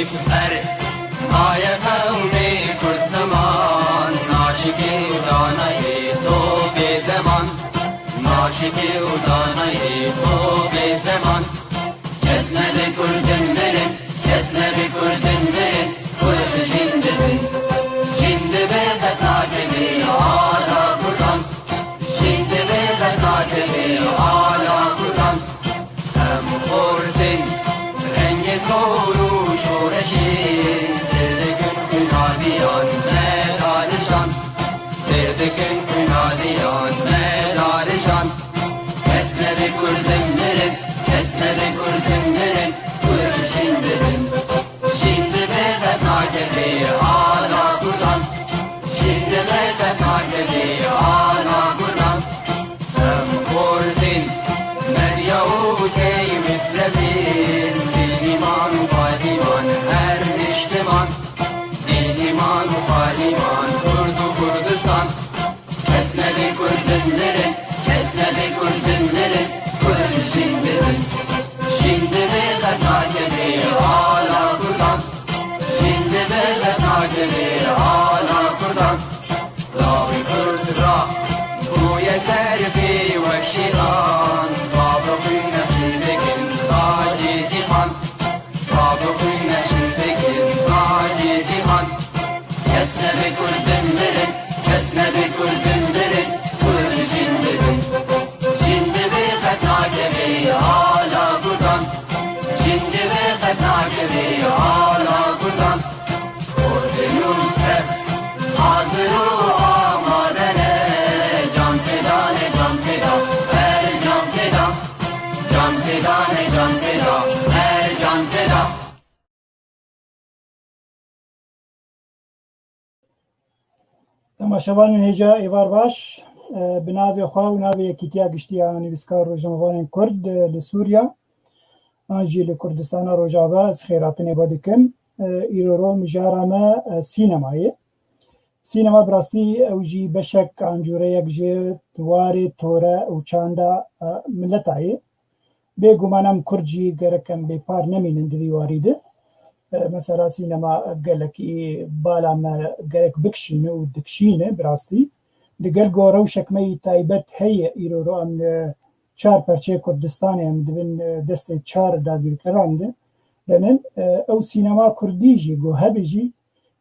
بر مای قومی کرد زمان ناشکی و دانای تو به زمان ناشکی و دانای تو به زمان کس نده کردن برن کس نده کردن برن کرد جنده بن جنده برده تاکبی آلا کردن جنده برده تاکبی آلا کردن هم خوردن رنگ کورو شورشی سردکن کنادیان مدارشان سردکن کنادیان مدارشان کس نده کردن برن کس نده کردن برن کرد جنده بن جنده برده تاکبی آلا کردن جنده برده تاکبی آلا کردن هم خوردن مدیا و کی مثلبین دیمان و قادیمان هر اجتماع دیمان و قادیمان کرد و کردستان کس نده کردن برن کس نده کردن برن کرد جنده بن جنده برده تاکبی آلا کردن جنده برده تاکبی آلا کردن راوی کرد را گوی سرفی و شیران بابقی نشی بکن تاجی جیهان بابقی نشی بکن تاجی جیهان کس نده کردن برن کس نده کردن برن کرد جنده بن جنده برده تاکبی آلا کردن جنده برده تاکبی آلا کردن کردنون هر حاضر و آمادنه جان فدانه جان فدا هر جان فدا جان فدانه جان فدا هر جان فدا تماشاوان هجا ایوار باش بناوی خواه و ناوی یکیتیا گشتیا نویسکار روژنوان کرد لسوریا آنجی لکردستان روجاوه از خیراتن بادکن ایرو رو مجارمه سینمایه سینما براستی اوجی بشک انجوره یک جه واری توره و چاندا ملتایه به گمانم کرجی گرکم به پار نمینن دوی واریده مثلا سینما گلکی بالا ما گرک بکشینه و دکشینه براستی دگل گوره و شکمه تایبت هیه ایرو رو ام چار پرچه کردستانی هم دوین دست چار داگیر کرانده دنن او سینما کردی جی گو هبی جی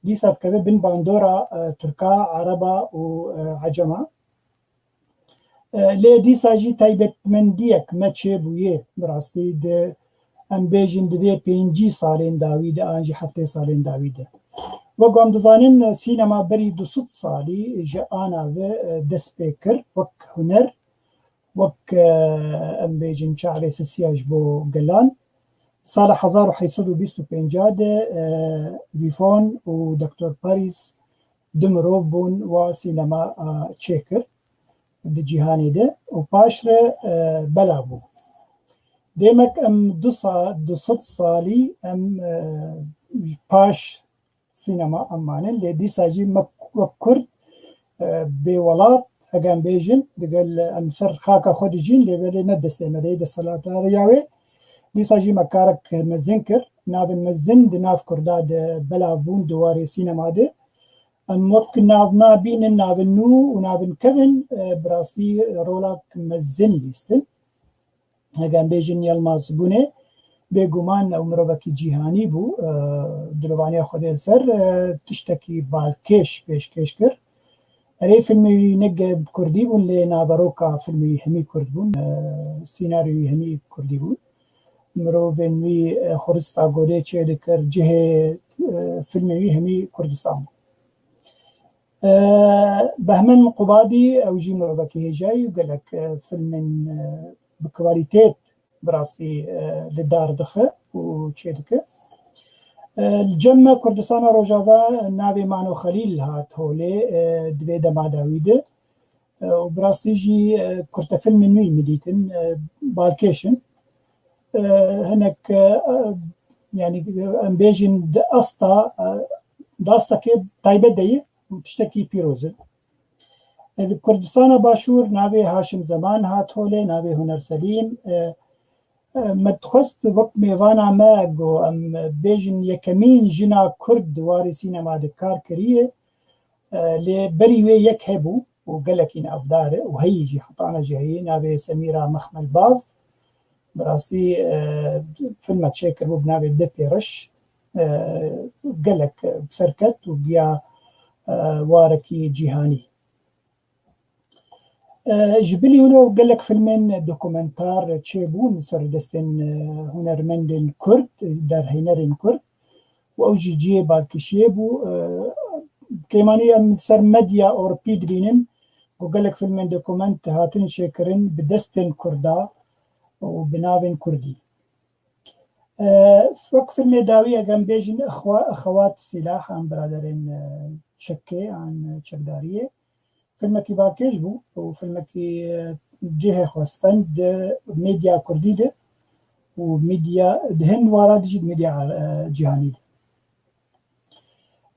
دیسات که بین باندورا ترکا عربا و عجما لی دیسا جی تایبت من دیک مچه بویه براستی ده ام بیجن دوی 5 سالین داویده آنجی 7 سالین داویده و گام دزانین سینما بری 200 سالی جه آنا و دست پیکر وک هنر وک ام بیجن چعر سیاج بو گلان سال 1825 ده ویفون و دکتر پاریس دمرو بون و سینما چیکر ده جیهانی ده و پاشر بلا بو دیمک ام 200 سالی ام پاش سینما امانه لیدی ساجی مکرد به ولات اگم بیجن دگل ام سر خاکا خود جین لیبلی ندسته مدهی دستالات ریاوی دی ساجی مکارک مزن کر ناو مزن دی ناو کرده ده بلا بون دواری سینما ده ام وقت ناو نابین ناو نو و ناو کون براستی رولاک مزن لیستن اگم بیجن یلماز بونه به گمان مروکی جیهانی بو دلوانی خود سر تشتکی بالکش پیشکش کر اری فیلمی نگ کردی بون لی ناوروکا فیلمی همی کرد بون سیناریوی همی کردی بون مروی خورستا گوده چه دکر جه فیلمی همی کردستان بهمن قبادی او جی مروکی هجایی و گلک فیلم بکوالیتیت براستی لدار دخه و چه دکه الجمع کردستان روجاوا ناوی مانو خلیل هات هوله دوی دماداویده و براستی جی کرد فیلم نوی مدیتن بالکیشن هناك يعني ام بيجن داستا كي تايبه دي تشتكي بيروزه كردستان باشور ناوي هاشم زمان هات هوله ناوي هنر سليم مدخست وقت میوانا ما گو ام بیجن یکمین جنا کرد واری سینما دکار کریه لی بری وی یک هبو و قلکین افداره و هی جی خطانا جهی نابي سميرة مخمل باف براسي فيلم تشيكر بو بنابي دبي رش قلك بسركت وقيا واركي جيهاني جبلي ولو قلك فيلمين دوكومنتار تشيبو نصر دستن هنرمندن كرد در هنرين كرد وأوجي جي باركشيبو كيمانية سر مديا أوروبي دبينن وقالك فيلمين دوكومنت هاتن شكرن بدستن كردا وبناوين كردي فوق فيلم داوية قام بيجن أخوات سلاح عن برادرين شكي عن شكدارية فيلمكي باكيج بو وفيلمكي جهة خواستن ميديا كردي ده وميديا دهن وارد جد ميديا جهاني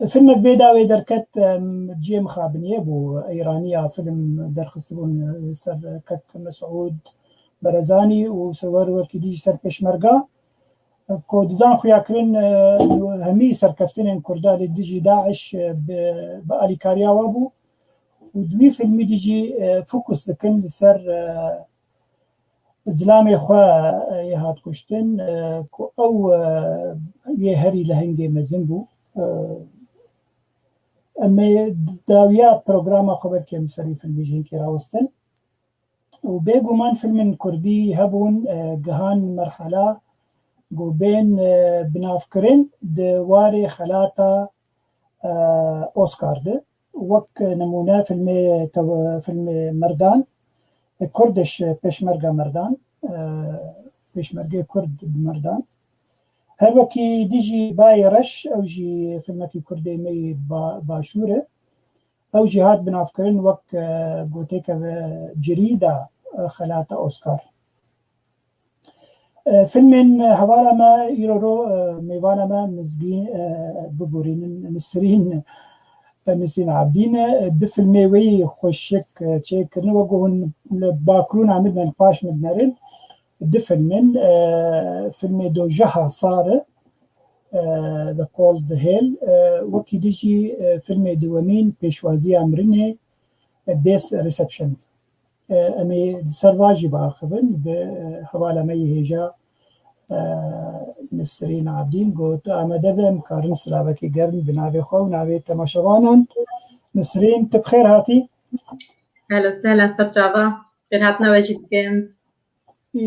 ده فيلمك بيداوي دركت جي مخابنية بو إيرانية فيلم درخستبون سر كت مسعود برزاني وسوار وركدي سر بشمرقة كوددان خياكرين همي سركفتين كردا لديجي داعش بآلي كاريا وابو ودوي فيلم ديجي فوكس لكن سر زلامي خوا يهات كشتن أو يهري لهنجي مزنبو اما داوية برنامج خبر كم سري في البيجين كي راوستن وبيجو مان فيلم كردي هبون جهان مرحلة جو بين بنافكرين دواري خلاطة أوسكار ده وك نمونة فيلم مردان كردش بشمرقة مردان بشمرقة كرد بمردان هر وكي ديجي باي رش او جي فيلمكي كردي مي باشوره او جي هات بنافكرين وك قوتيكا جريدة خلاطة أوسكار فيلم هوالا ما يرورو ميوانا ما مزقين ببورين نسرين عابدين دي فيلمي وي خوشك تشيكرن وقوهن باكرون عمدنا نقاش مدنرين دي فيلم دو جها صار The Cold Hill وكي ديجي فيلم دوامين بيشوازي أمرني ديس ريسبشن أمي سرواجي باخبن بحوالة مي هيجا نسرين عابدين قوت أما دبم كارن سلابكي قرن بنابي خو نابي تماشوانا نسرين تبخير هاتي أهلا وسهلا سرجابا خير هاتنا وجدكم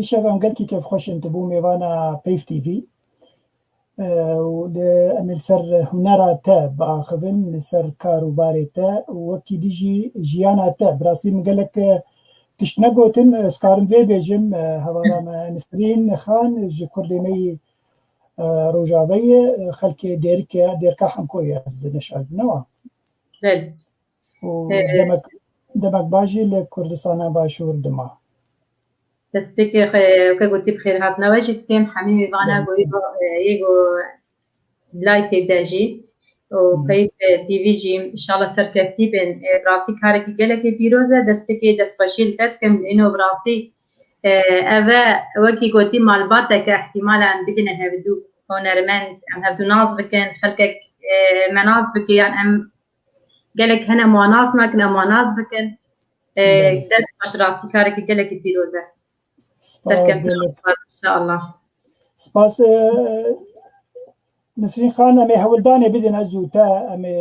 شباب قلت كيف خوش انتبو ميوانا بيف تي في وأمل سر هنرا تا باخذن سر كارو باري تا وكي ديجي جيانا تا براسي مقالك تشنقوتن سكارن في بيجم هوالا نسرين خان جي كردمي روجابي خلكي ديركا حمكوية نشعب نوا ودمك باجي لكردستان باشور دما تسبيك كقولتي بخير هاتنا وجدكم حميمي بانا قوليبو يجو لايف داجي وبيت تي في جي ان شاء الله سركفتي بين براسي كاركي قالك ديروزا دستكي دسخشيل تتكم لانه براسي اذا وكي قولتي مالباتك احتمالا بدنا هبدو هونرمنت ام هبدو ناس بكن خلقك مناس بكي يعني ام قالك هنا مواناس كنا مواناس بكن دس راسي كاركي قالك ديروزا ان شاء الله سباس نسرين خان امي هولداني بدن ازوتا امي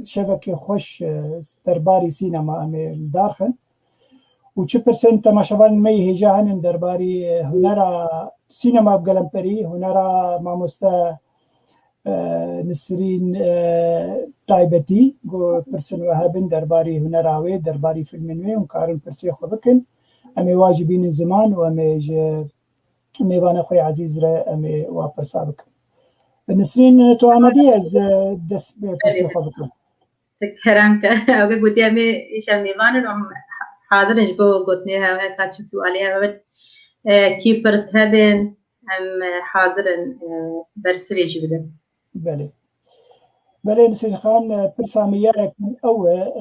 شبكة خوش درباري سينما امي الدارخن وشو برسنت ما شبان مي هجاهن درباري هنرا سينما بقلمبري هنرا ماموستا نسرين تايبتي جو برسن وهابن درباري هنراوي درباري فيلمنوي وكارن برسي خبكن امي واجبين زمان وامي امي وانا خوي عزيز را امي وابر سابق نسرين تو عمدي از دس برسي خبكن تكرمك او قلت امي ايش امي وانا حاضر نجبو قلتني ها كاتش سؤالي ها كي برس هبن ام حاضر برسلي جبده بله نسرين خان برساميالك من أول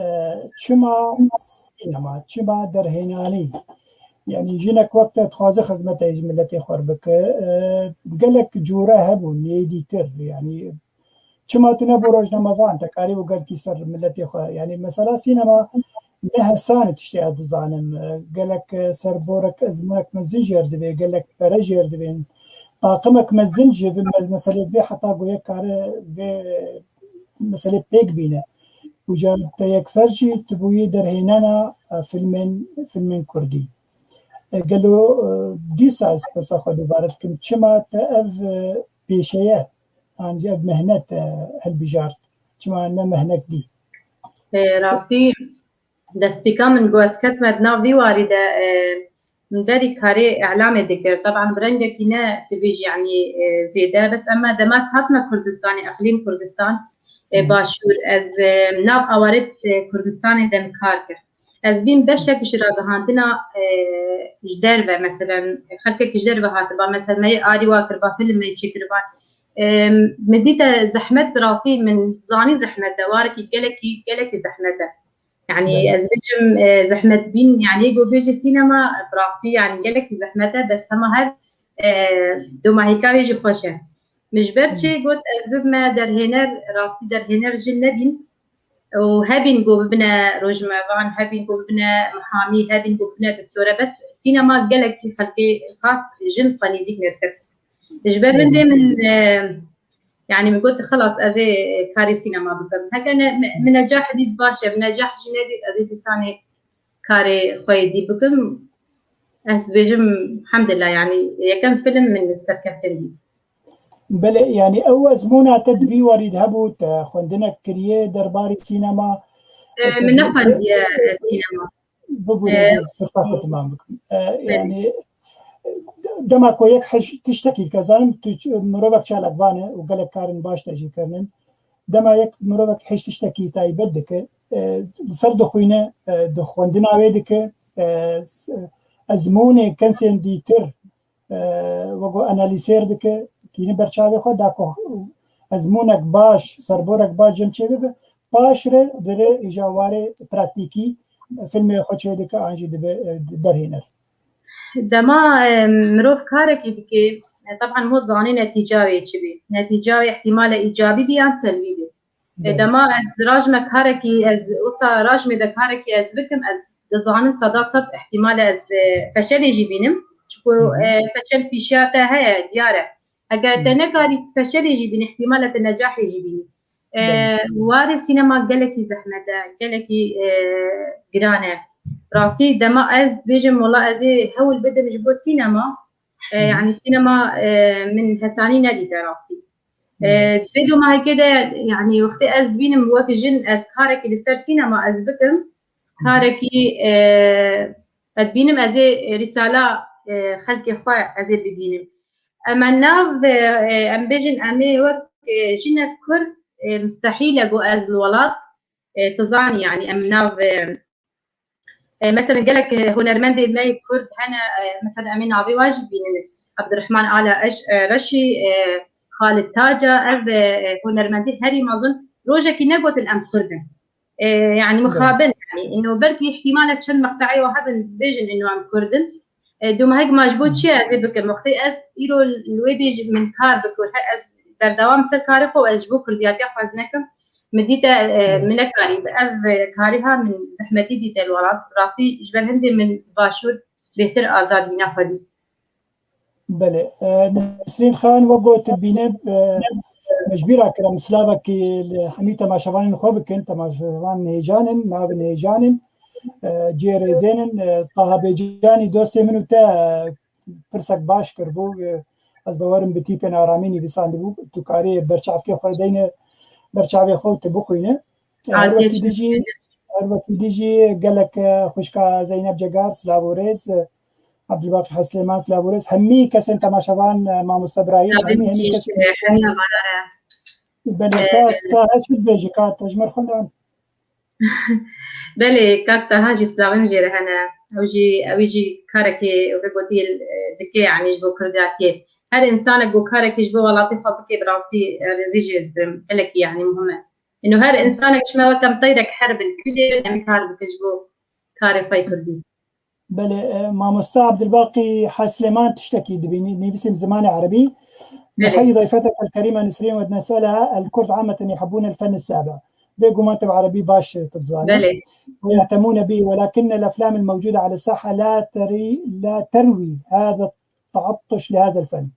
شما سينما شما درهناني يعني جنك وقت تخازي خزمة ملتي خربك قالك جورا هبون يديتر يعني شما تنبو روجنا مفان تكاري وقال كيسر ملتي يعني مثلا سينما لها سانة تشتي أتزانم قالك سربورك أزمونك مزنجر دبي قالك برجر دبي طاقمك مزنجر في مسألة في حتى قوية كاري في مسألة بيك بينا وجا تيكسرجي تبوي درهينانا فيلمين كردي قالوا دي سايز بس أخذ بارتكم شما تأف بيشيات عن جاب مهنة هالبجار شما أنا مهنة دي راستي دستيكا من جواز كتمت نافي واردة من بري كاري إعلام ذكر طبعا برنجة كنا تبيج يعني زيادة بس أما دماس هاتنا كردستاني أقليم كردستان باشور از ناف أورد كردستاني دم كاركر از بين بشك شراغ هاندنا جدربة مثلا خلقك جدربة هاتبا مثلا ما يقاري واكربا فيلم ما يتشكربا مديتا زحمة راسي من زاني زحمة دواركي قلكي زحمة يعني از بيجم زحمة بين يعني يقول بيجي السينما براسي يعني قلكي زحمة بس هما هاد دوما هيكاوي يجي خوشه مش برشي قلت أسباب ما درهنر راسي درهنر جنبين وهابين جو ببنا رجمة وعن هابين جو ببنا محامي هابين جو ببنا دكتورة بس السينما قالك في خلقي الخاص جن قنيزيك نرتب إجبار من دي من يعني من قلت خلاص أزي كاري سينما بكم هكذا من نجاح دي باشا من نجاح جنبي أزي تساني كاري خويدي بكم أسبيجم الحمد لله يعني يكم فيلم من السركتين دي بله يعني أول زمونة تدفي وريد هبوت خندنا كريه درباري سينما من نفن يا سينما ببرز فرصة تمام بكم يعني دما كويك حش تشتكي كزانم مروبك شالك فانه وقالك كارن باش تجي كرنن دما يك مروبك حش تشتكي تاي بدك لسر دخوينه دخوندنا ويدك أزمونة كنسين ديتر وقو أناليسير دك كيني برچاوي خو داكو ازمونك باش سربورك باش جمچه به باش ره دره اجاواره پراکتیکی فيلم خو چه دك انجي درهينر دما مروف كارك دكي طبعا مو ظاني نتيجه تشبي نتيجه احتمال ايجابي بيان سلبي بي دما از راجمك كاركي از وصا راجمي دا كاركي از بكم از ظاني صداصه احتمال از فشل يجيبينم شكو فشل في شاته هي دياره اگر تنكاري فشل يجيبين احتمالات النجاح يجيبين وارد السينما قالكي زحمته قالكي قرانه راسي دما از بيجم والله ازي هول بدا مش بو السينما يعني السينما من هساني نادي راسي بدو ما هي كده يعني وقت از بينم وقت جن از كاركي لسر سينما از بكم كاركي بينم ازي رساله خلقي خوا ازي بينم اما ناف ام بيجن امي وقت جينا كر مستحيل اقو از الولاد تظاني يعني ام ناف مثلا قالك هنرمندي ماي كرد هنا مثلا امين ابي واجب بين عبد الرحمن آل رشي خالد تاجا هنرمندي هري ما اظن روجا كي نقوت الام كردن يعني مخابن يعني انه بركي احتمالات شن مقطعي وهبن بيجن انه ام كردن دوما هيك مجبوط شيء زي بك مختي از يرو الويبيج من كار بك از در دوام سر كاركو از بو كرديات يخزنكم مديتا من كاري باف كاريها من زحمتي ديتا الولاد راسي جبل هندي من باشور بهتر ازاد بنا فدي بله نسرين خان وقوت بينب مجبيرة كلام سلافك حميتا ما شفان خوبك انت ما شفان نهجانن ما بنهجانن جير زينن طه بيجاني دوستي منو تا فرسك باش كربو از باورم بتيبن آراميني بيساندبو تكاري برچاف كي خو دينه برچاوي خو تبخوينه هر وقت ديجي قالك خوشكا زينب جگار سلاوريز عبد الباقي حسليمان سلاوريز همي كسن تماشوان ما مستبراهيم همي كسن بلكات هاش بيجي كات تجمر خندان بله كاكتا هاجي سلاوم جيره هنا اوجي كاركي وبقولي دكي يعني جو كرداتي هر انسان جو كاركي جو لطيفه بكي براسي رزيج لك يعني مهمه انه هر انسان شما كم طيرك حرب الكل يعني كارب كجبو كاري فاي كردي بله مامۆستا عبدالباقي حسلمان تشتكي نيفسم زمان عربي. نحيي ضيفتك الكريمة نسرين ونسألها الكرد عامة يحبون الفن السابع بيقوا ما تبع عربي باش تتظاهر ويهتمون به، ولكن الأفلام الموجودة على الساحة لا تروي هذا التعطش لهذا الفن.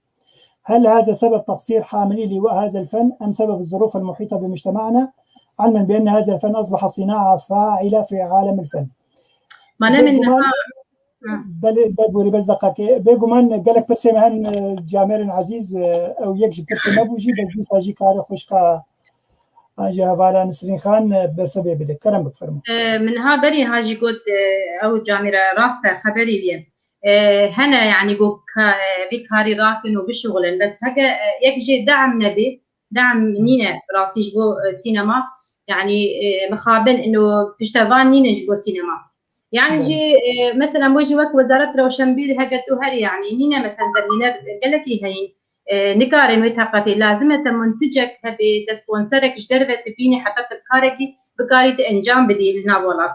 هل هذا سبب تقصير حاملي لواء هذا الفن أم سبب الظروف المحيطة بمجتمعنا، علما بأن هذا الفن أصبح صناعة فاعلة في عالم الفن؟ ما منها بل بس دقيقة بيقوا من قالك برسي مهن جامير عزيز أو يكجب برسي ما بوجي بس دي ساجي كاري خوشكا أجا فالا نسرين خان برسبي بدك كلام بكفرمو منها بري هاجي قد أو جامير راستا خبري بيه هنا يعني جو بكاري راكن وبشغل بس هكا يكجي دعم نبي دعم نينا راسي جبو سينما يعني مخابن إنه بيشتغل نينا جبو سينما يعني جي مثلا وجه وقت وزارة روشنبير هكتو هري يعني نينا مثلا درينا قالك هي نكارن وثقتي لازمة منتجك هبي تسبونسرك جدربت فيني حتى تكاركي بكاري انجام بدي الناولات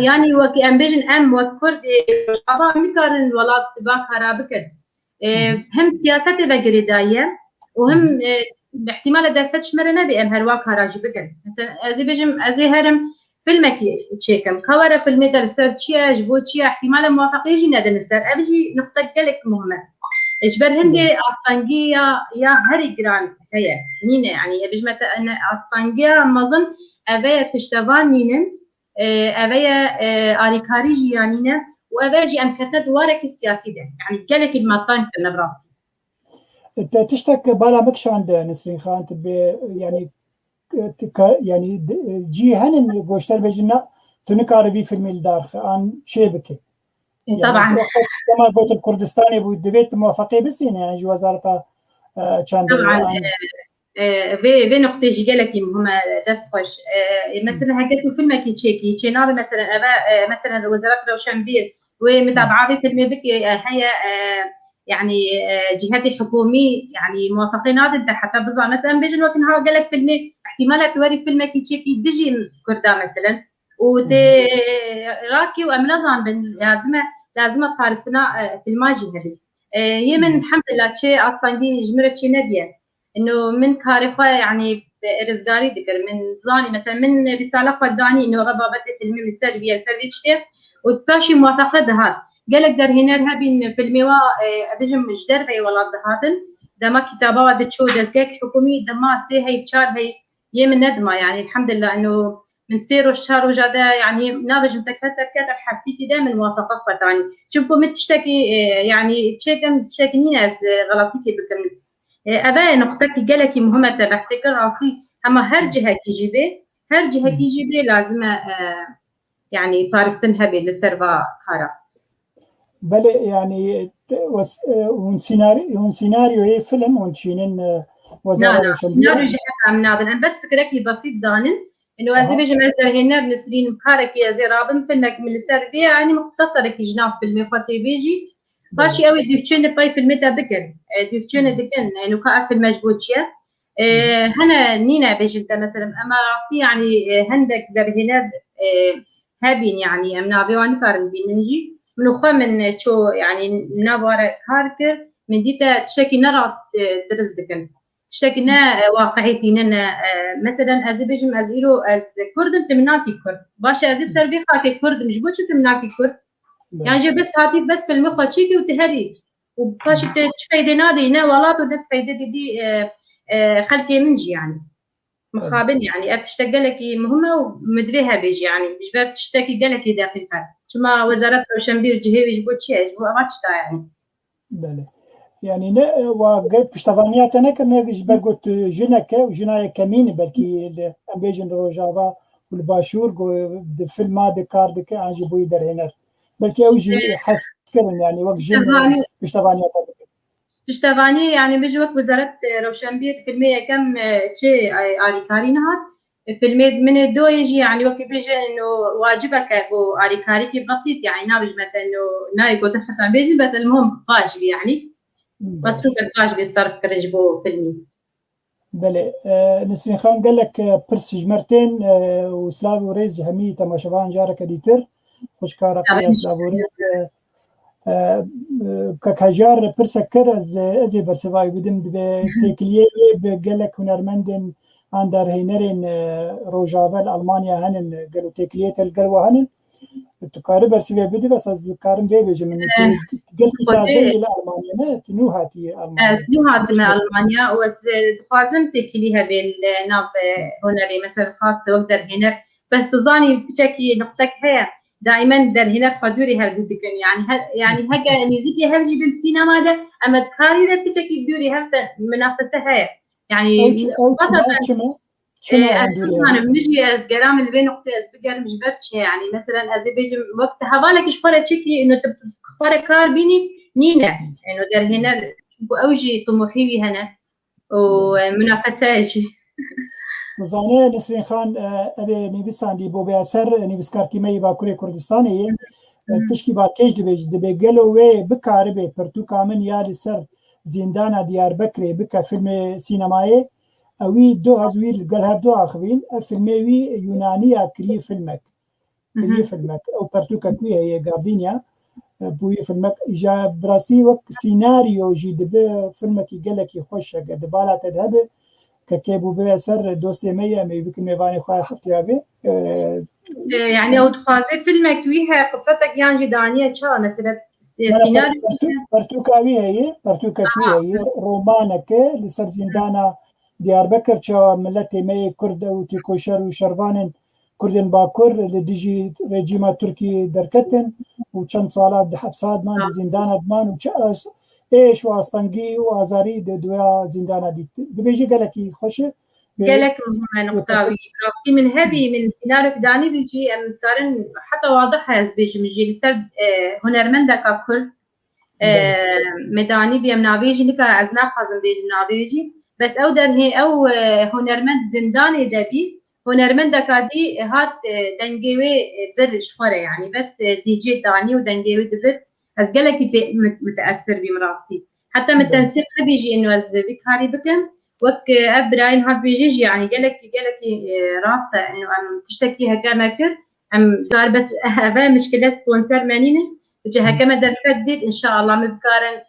يعني وكي امبيجن ام وكرد شباب نكارن الولاد باكارا بكد هم سياسة بقريداية وهم باحتمال دفتش مرنا بام هرواك هراجي بكد مثلا ازي بيجم ازي هرم فيلمك تشيكم كوارا فيلمي درسر تشيا جبو تشيا احتمال موافق يجي ندن السر ابجي نقطة قلك مهمة اجبر هندي اسطنجية يا هري جران هي نينا يعني بجمة ان اسطنجية مظن ابيا تشتغل نينا ابيا اريكاري جيانينا واباجي امكتت وارك السياسي ده يعني قالك المطان في براستي تشتك بالا مكش عند نسرين خان يعني يعني جي هنن گوشتر بجنا تنكار في فيلم الدار عن شيبكه يعني طبعا كما قلت الكردستاني بودبيت موافقه بس يعني وزاره كان طبعا في نقطه جيلك هما دستخش مثلا هكذا فيلم كي تشيكي تشينار مثلا مثلا وزاره روشنبير ومتابعه في فيلم بك هي يعني جهات حكومي يعني موافقين هذا حتى بزع مثلا بيجي الوقت نهار قال لك فيلم احتمالات توري فيلم كي تشيكي دجي كردا مثلا وتي راكي وامنظام لازمه فارسنا في الماجي هذه يمن الحمد لله شيء اصلا دي جمره شيء نبيه انه من كارفه يعني رزقاري ذكر من زاني مثلا من رساله قداني انه غبابه فيلم من سلبيه سلبيه وتباشي موافقه دهات قالك در هنا هبين في الميوا ادجم مجدر في ولاد هذن دما كتابه ود شو دزقك حكومي دما سي هي تشار هي يمن ندمه يعني الحمد لله انه من سير الشهر وجدا يعني نابج متكتر كذا حبتي كده من موافقه ثاني شوفكم تشتكي يعني تشتكي ناس غلطتك بكم ابا نقطتك قالك مهمه بحسك راسي اما هر جهه كيجي لازم يعني فارستن هبي للسيرفا كارا بله يعني سيناريو هي فيلم ونشينين وزارة سيناريو جهة من هذا بس فكرك بسيط دانن انه ازي بيجي مثلا هنا بنسرين مكارك يا زي رابن فيلمك من السربيه يعني مختصر كي جناب فيلم فاتي بيجي فاشي قوي ديفتشن باي فيلم تا بكن ديفتشن دكن انه كاف المجبوتشيا هنا نينا بيجي انت مثلا اما راسي يعني هندك در هنا هابين يعني امنا بيوان فارن بينجي من خو من شو يعني ناباره كاركر من ديتا تشكي نراس درس دكن تشتكينا واقعيتنا مثلا از بيجم ازيرو از كرد تمناكي كرد باشا از سربي خاكي كرد مش بوش تمناكي كرد يعني جي بس هاتي بس في المخ تشيكي وتهري وباش تفيدي نادي نا ولات ودت فايده دي خلكي منجي يعني مخابن يعني ابتشتقى لك مهمه ومدريها بيجي يعني مش بار تشتكي قالك دقيقه كما وزاره روشنبير جهوي جبوتشي جبو اغاتشتا يعني بله يعني وقت بشتغلنيات أنا كنا برقت جنكة وجناية كمين بلكي أمبيجن روجافا والباشور فيلم هذا كاردك عن جبوي در هنا بلكي أوجي حس كرن يعني وقت جن بشتغلنيات بشتغلني يعني بيجي وقت وزارة روشنبير فيلمية كم شيء آريكاري نهار فيلم من الدو يجي يعني وقت بيجي إنه واجبك أو آريكاري كي بسيط يعني نابج مثلا إنه ناي قلت حسن بيجي بس المهم واجب يعني مصروف الفاج بالصرف كرجبو فيلمي بله نسرين خان قال لك برسج مرتين وسلاوي وريز همي تماشفان جارك ديتر خوشکارا قیاس لابورت کەکەژار پرسە کرد ez ê bersivayî bidim dibe têkiliyê bi gelek hunermendên an derhênerên Rojava li Almanya henin gel û têkiliyê tel gel we henin tu karî bersivê bidî bes ez karim vê bêjim min gelekî tazeyê li Almanya me tu nû hatiye Almanya Ez nû hatime Almanya û ez dixwazim têkilî hebe li nav hunerê mesela xas wek derhêner bes dizanî piçekî niqtek heye دائما درهنا قدوري هالجو بكن يعني هكا نزيكي هالجي بالسينما ده اما تكاري ده بتشكي دوري هفته منافسه هي يعني انا مجي از جرام اللي بين نقطه از بقر مش برتش يعني مثلا از بيجي وقت هذاك شفره تشكي انه تخبر كار بيني نينا انه درهنا اوجي طموحي هنا ومنافسه شي زانه نسرین خان اوه نویساندی بو به اثر نویسکارتیمه باکوری کردستانه تشکی با کش دبی گلو و بکاره به پرتو کامن یاری سر زندان دیاربکر بکا فیلم سینمایی اوی دو هزویر گل هر دو آخوین فیلمی وی یونانی کری فیلمک او پرتو کتوی هی گاردینیا بوی فیلمک ایجا براستی وک سیناریو جی دبی فیلمکی گلکی خوش اگر دبالا تدهبه كيبو بأسر دوسي مية بكل ميفاني خواهي حفتي أبي يعني أو تخازي فيلمك ويها قصتك يعني جدانية شا مثلا سيناريو برتوكا ويها هي رومانك لسر زندانا دياربكر شا ملتي مية كرد وتيكوشر وشرفان كردن باكر لديجي رجيما تركي دركتن وچند صالات حبسات مان زندانا دمان وچاس ايش واستنجي وازاري دويا زندانا دي بيجي قالكي خوشه قالك نقطاوي راسي من هبي من سيناريو داني بيجي مقارن حتى واضح هز بيجي مجي لسر هنرمندا ككل مداني بيم نابيجي نكا ازنا خازم بيجي نابيجي بس او درهي او هنرمند زنداني دبي هنرمندا كادي هات دنجيوي بر شخره يعني بس دي جي داني ودنجيوي دبر از قالك متاثر بمراسي حتى من التنسيق بيجي انه از بكاري بكم وك ابراين هاد بيجي يعني قالك راسته انه ام تشتكي هكا مكر ام قال بس هذا مشكله سبونسر مانينه وجه هكا ما درفدت ان شاء الله مبكارن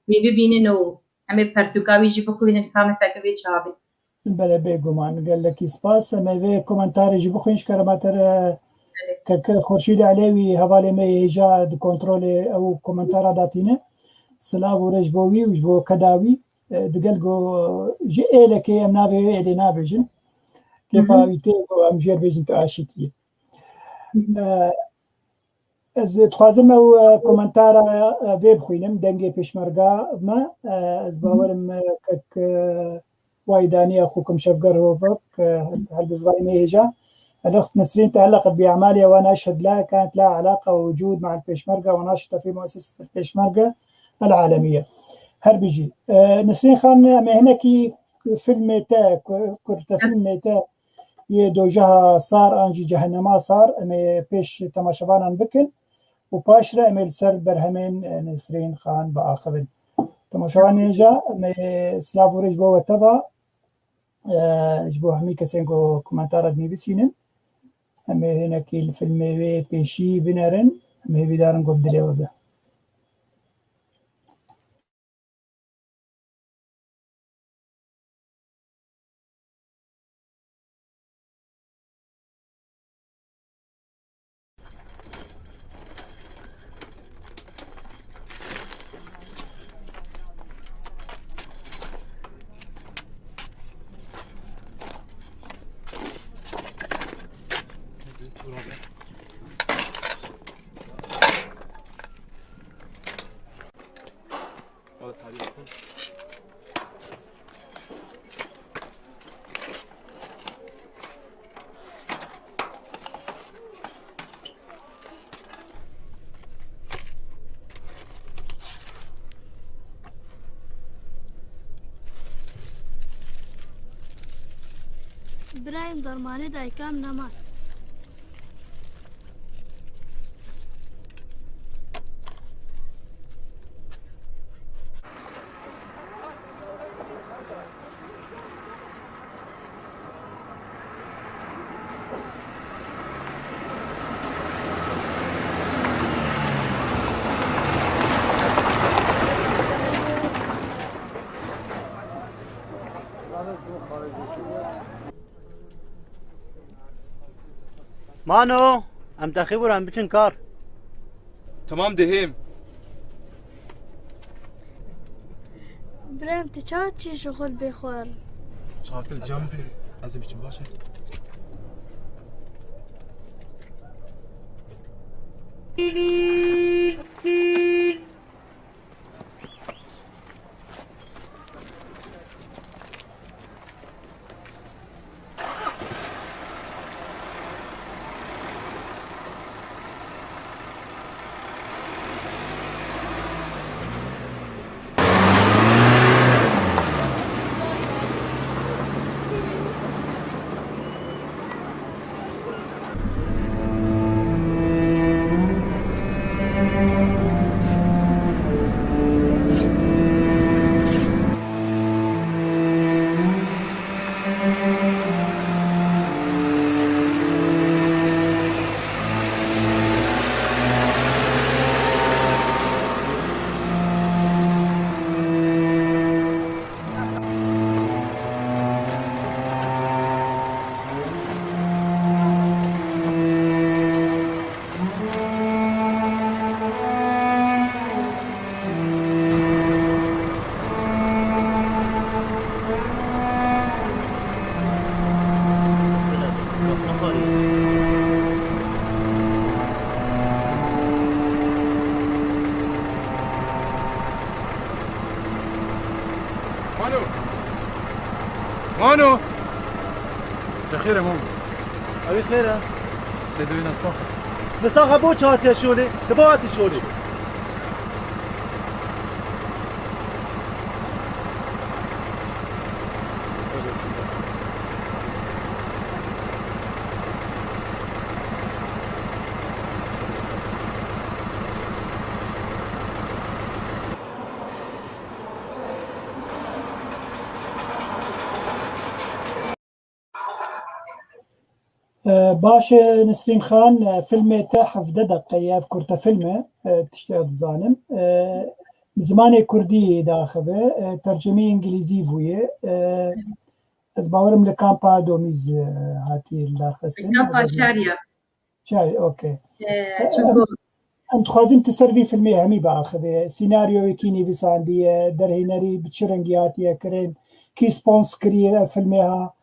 بيبين انه ام برتقالي يجي بخوين كامل تكبي شابي بلا بيغمان قال لك سباس ما في كومنتار يجي بخوينش كراماتر خورشید علیوی حواله می ایجا د کنترل او کومنتار داتینه سلاو ورج بووی و بو کداوی دگل گو جی الکی ام نابه الی نابجن کفایته ام جر بجن تاشیتی از تخوازم او کومنتار ویب خوینم دنگه پشمرگا ما از باورم کک وایدانی اخوكم شفقر هوفك هل بزغاي ميجا الأخت نسرين تعلقت بأعمالها وأنا أشهد لها كانت لها علاقة ووجود مع البيشمركة وناشطة في مؤسسة البيشمركة العالمية هربجي نسرين خان مهنكي فيلم تا كرت فيلم تا يدوجها صار أنجي جهنما صار أمي بيش تماشفانا بكن وباشرة أمي السر برهمين نسرين خان بآخرين تماشفانا نجا أمي سلافو رجبو وتبا جبو همي كسينكو كومنتارات نيبسينن أمي هنا كي الفيلم بيشي بنارن أمي بيدارن قبل دليوبه برایم درمانی دایکم نماد مانو ام تخيبر بچن کار تمام دهیم. برایم تچات چی شغل بخور شافت الجنبي از بیچن باشه. مانو بخير يا ماما. ابي خيره سيدوينا صاحب بساخه بو چات يا شولي تبوات شولي باش نسرين خان فيلم تا 17 دقيقة في كرة فيلم تشتغل ظالم زماني كردي داخله ترجمة إنجليزي بويه از باورم لكامبا دوميز هاتي داخل كامبا شاريا شاري اوكي ام تخوازم تسرفي فيلمي همي باخذ سيناريو يكيني بساندي درهينري بتشرنجياتي كرين كي سبونس كري فيلمها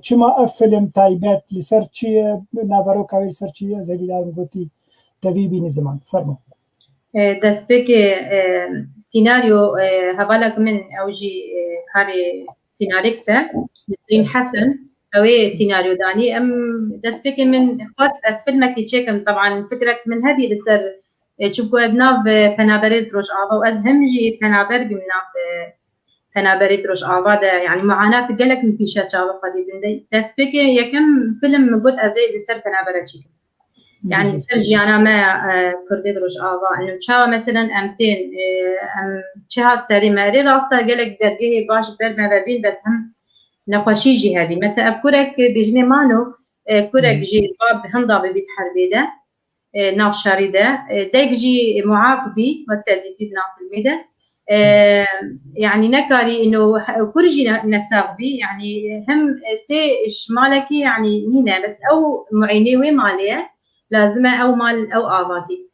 چما فيلم تايبت لسر چي نافرو كاوي سر چي زيدان گوتي تبي بين زمان فرمو دسبك سيناريو هبالك من اوجي كاري سيناريكسا نسرين حسن اوي سيناريو داني ام دسبك من خاص اس فيلمك تشيكم طبعا فكرك من هذه لسر تشوفوا ادناف فنابريت روش افا واز همجي فنابر بمناف فنابريت روش افا يعني معاناه قالك من فيشا تشاو قديم دسبك يكم فيلم قلت ازي لسر فنابر تشيكم يعني سرجي انا ما كردي دروش افا انه تشاو مثلا امتين ام تشهاد سري ماري راستا قالك درجه باش بر ما بين بس هم نقاشي جهادي مثلا ابكرك دجني مانو كرك جي باب هندا ببيت حربيده ناف شاريده ديك جي معاقبي والتهديد ناف الميده يعني نكاري انه كرجي نساقبي يعني هم سي شمالكي يعني هنا بس او معيني ماليه لازمه او مال او افاتي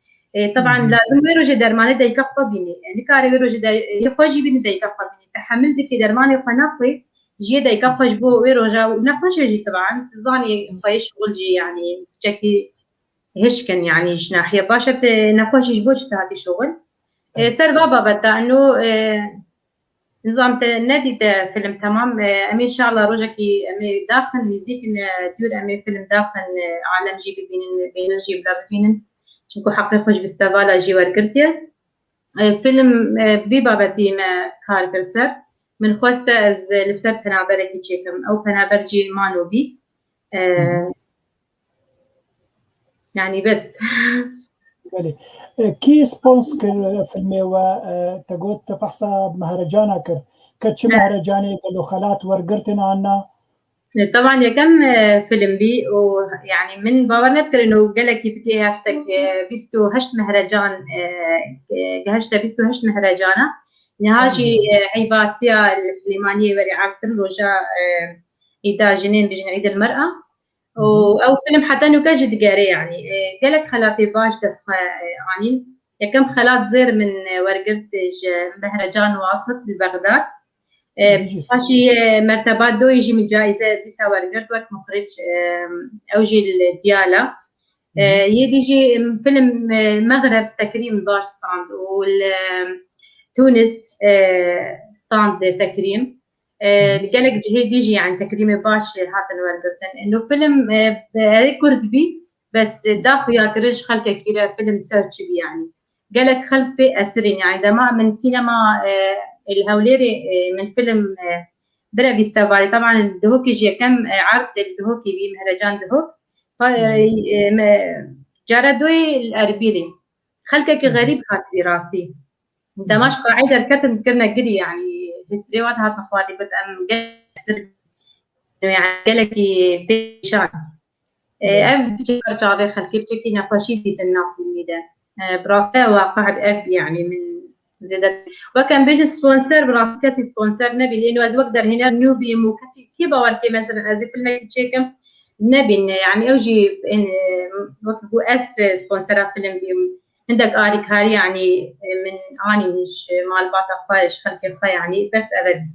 طبعا لازم ويروجي درمانه ديكفه بيني نكاري ويروجي يخوجي بيني ديكفه بيني تحمل ديكي درمانه خنقي جي ديكفه جبو ويروجا ونقاش جي طبعا زاني خيش شغل يعني تشكي هشكن يعني جناحيه باشت نقاش جبوش هذه شغل سر بابا بتا انه نظام نادي فيلم تمام امي ان شاء الله روجكي امي داخل ميزيك دور امي فيلم داخل عالم جي بين جي بلا بين شكو حقي خوش بستفالا جي وركرتي فيلم ببابتي ما كاركرسر من خوسته از لسر فنابركي تشيكم او فنابرجي مانو بي يعني بس كي سبونس كر فيلمي و تقول تفحصها بمهرجانا كر كتش مهرجاني قالوا خلات ورقرتنا عنا طبعا يا كم فيلم بي ويعني من باور نذكر انه قال لك بكي هاستك بيستو هشت مهرجان جهشت بيستو هشت مهرجانا نهاجي هي باسيا السليمانية وري عبد روجا عيدا جنين بجن عيد المرأة أو فيلم حتى نو كاجد قاري يعني قالك خلاتي باش تسخى يعني كم خلات زير من ورقة مهرجان واسط ببغداد باشي مرتبات دو يجي من جائزة ديسا ورقة وقت مخرج أوجي الديالة يجي فيلم مغرب تكريم باش ستاند تونس ستاند تكريم قالك جهيد يجي عن تكريم باش هاتن ورقتن انه فيلم كردبي بس داخل يا كرش خلقه كده فيلم سيرش بي يعني قالك خلف في اسرين يعني دما من سينما الهوليري من فيلم درا بيستوالي طبعا الدهوكي جي كم عرض الدهوكي بمهرجان دهوك جاردوي الاربيلي خلقك غريب هات براسي دمشق قاعدة الكتب كنا قري يعني هستريوات هات مخوالي قلت أم قسر يعني قالكي بيشان أب بجار جابي خلقي بجكي نقاشي دي تناقل ميدا براسة واقع بأب يعني من زيادة وكان بيجي سبونسر براسة كاتي سبونسر نبي لأنه أز وقدر هنا نوبي مو كاتي كي باوركي مثلا أزي فيلم تشيكم نبي يعني أوجي وقت هو أس سبونسر فيلم ديم عندك آري كاري يعني من أني مش مال باتا خايش خلقي خا يعني بس أبد.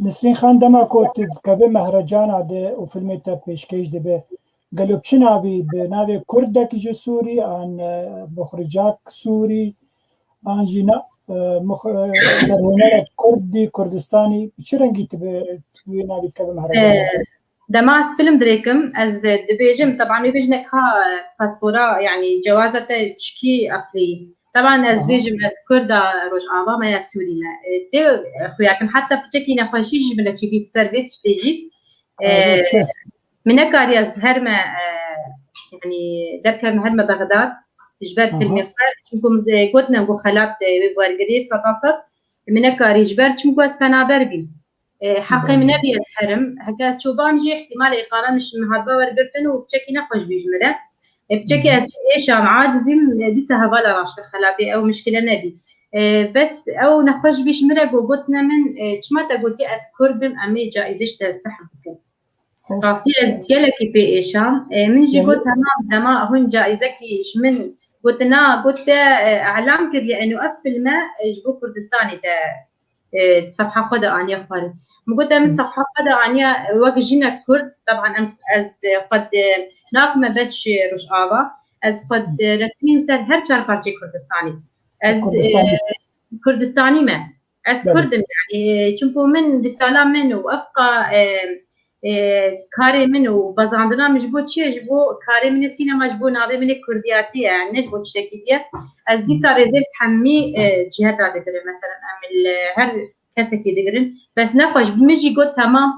نسرین خان دما کوت کاوه مهرجان عده و فیلم تا پیشکش دبه قالوا بشناوي بناوي كردك جو سوري عن مخرجاك سوري عن جنا درهنا كردي كردستاني بشرنجي تبي ناوي كاوه مهرجان دماس فيلم دريكم از دبيجم طبعا بيجنك ها باسبورا يعني جوازته تشكي اصلي طبعا از بيجم از كردا روج آوا ما سوري لا دي خوياكم حتى بتشكي نخوشي جبنا تشي بي سيرفيت تيجي من كاري از هرما يعني درك هرما بغداد جبر فيلم شنكم زي قلنا نقول خلات بورغري سطاسط من كاري جبر شنكو اس بنابر بي حقي من نبي أسهرم هكذا شوبان جي احتمال إقارة مش مهربة ورقتن وبشكي نخوش بيجمرة بشكي إيش عم عاجزين دي سهبالة راشت خلاتي أو مشكلة نبي بس أو نخوش بيجمرة وقلتنا من شمرت قلتي أس كردم أمي جائزش تسحب كده راسي جلكي في إيشام من جي قلت تمام دما هون جائزك من قلت إعلام كده لأنه أفل ما جبو كردستاني صفحة خدا عنيا خالد قلت من صفحة خدا عنيا وجهنا كرد طبعا از قد ناقمة بس روش آبا از قد رسمين سر هر شهر بارتي كردستاني از كردستاني ما از كردم يعني شنكو من رسالة منه وأبقى كاري منه وبزاندنا مجبوط شيء جبو كاري من السينما جبو ناضي من الكردياتية يعني نجبو تشكيلية از دي صار رزق حمي جهات هذا مثلا أعمل هر كسكي دقرن بس نقاش بمجي قلت تمام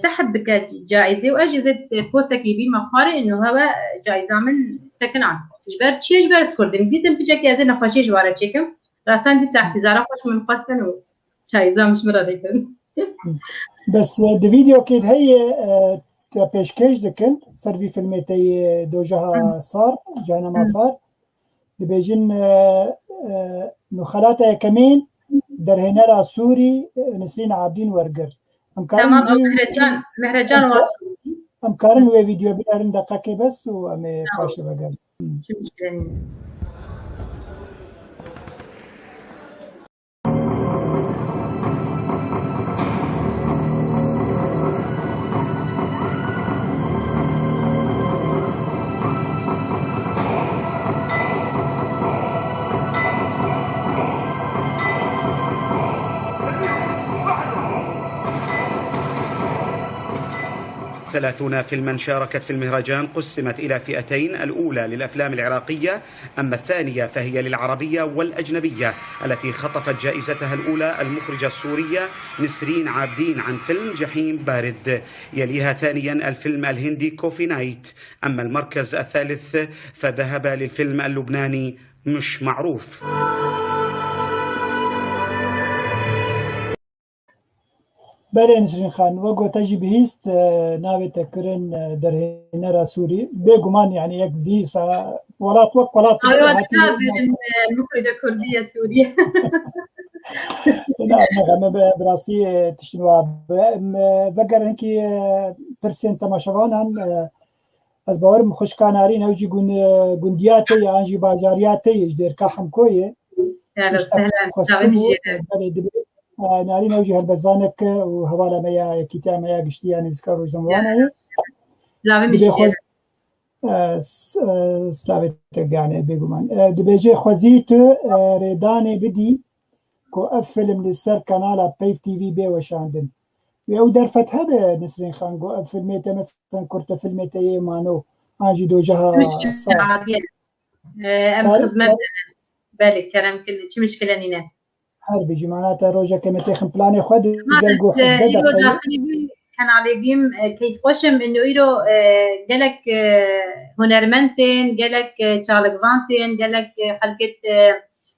سحب بك جائزة وأجهزة بوسكي بي مخاري إنه هو جائزة من سكنان جبر شيء جبر سكردم ديتم بجاك يا زين نقاشي جوارة شكم راسان دي ساعة زارة خوش من قصن وجائزة مش مراديكن بس دي فيديو كيد هي پیشکش دکن سروی فیلمتی دو جها صار جانا ما صار دبيجن نخلاته كمين در هنرا سوري نسرين عابدين ورقر تمام مهرجان واصل امكارن و فيديو بيرن دقيقه بس وامي باش بقى ثلاثون فيلما شاركت في المهرجان قسمت إلى فئتين، الأولى للأفلام العراقية، أما الثانية فهي للعربية والأجنبية التي خطفت جائزتها الأولى المخرجة السورية نسرين عابدين عن فيلم جحيم بارد، يليها ثانيا الفيلم الهندي كوفي نايت، أما المركز الثالث فذهب للفيلم اللبناني مش معروف. بله نسرین خان وگو تجی بهیست ناوی تکرن درهنرا سوری بگمان يعني یک دیسا ولات وقت ولات المخرجة الكردية السورية. نعم براستی تشنوا وگر انکی پرسین تماشاوان هن از باورم خوشکاناری نوجی گندیاتی یا انجی بازاریاتی اجدر که همکویه اهلا وسهلا ناري نوجه هالبزوانك وهوالا ميا كتاب ميا قشتي يعني بسكار وجموانا دبي خوز سلاويتك يعني بيقومان دبيجي خوزيت ريداني بدي كو أفلم للسر كانالا بيف تي في بي وشاندن ويو درفتها بنسرين خان كو أفلميتا مثلا كورتا فيلميتا يمانو آجي دو جها مشكلة عادية أم خزمت بالك كلام كله شو مشكلة نينا هربيجي معناتها روجا كمتي خم بلاني خد قلقو خد كان على جيم كيف خوشم إنه إيرو جالك هنرمنتين جالك شارلك فانتين جالك خلقت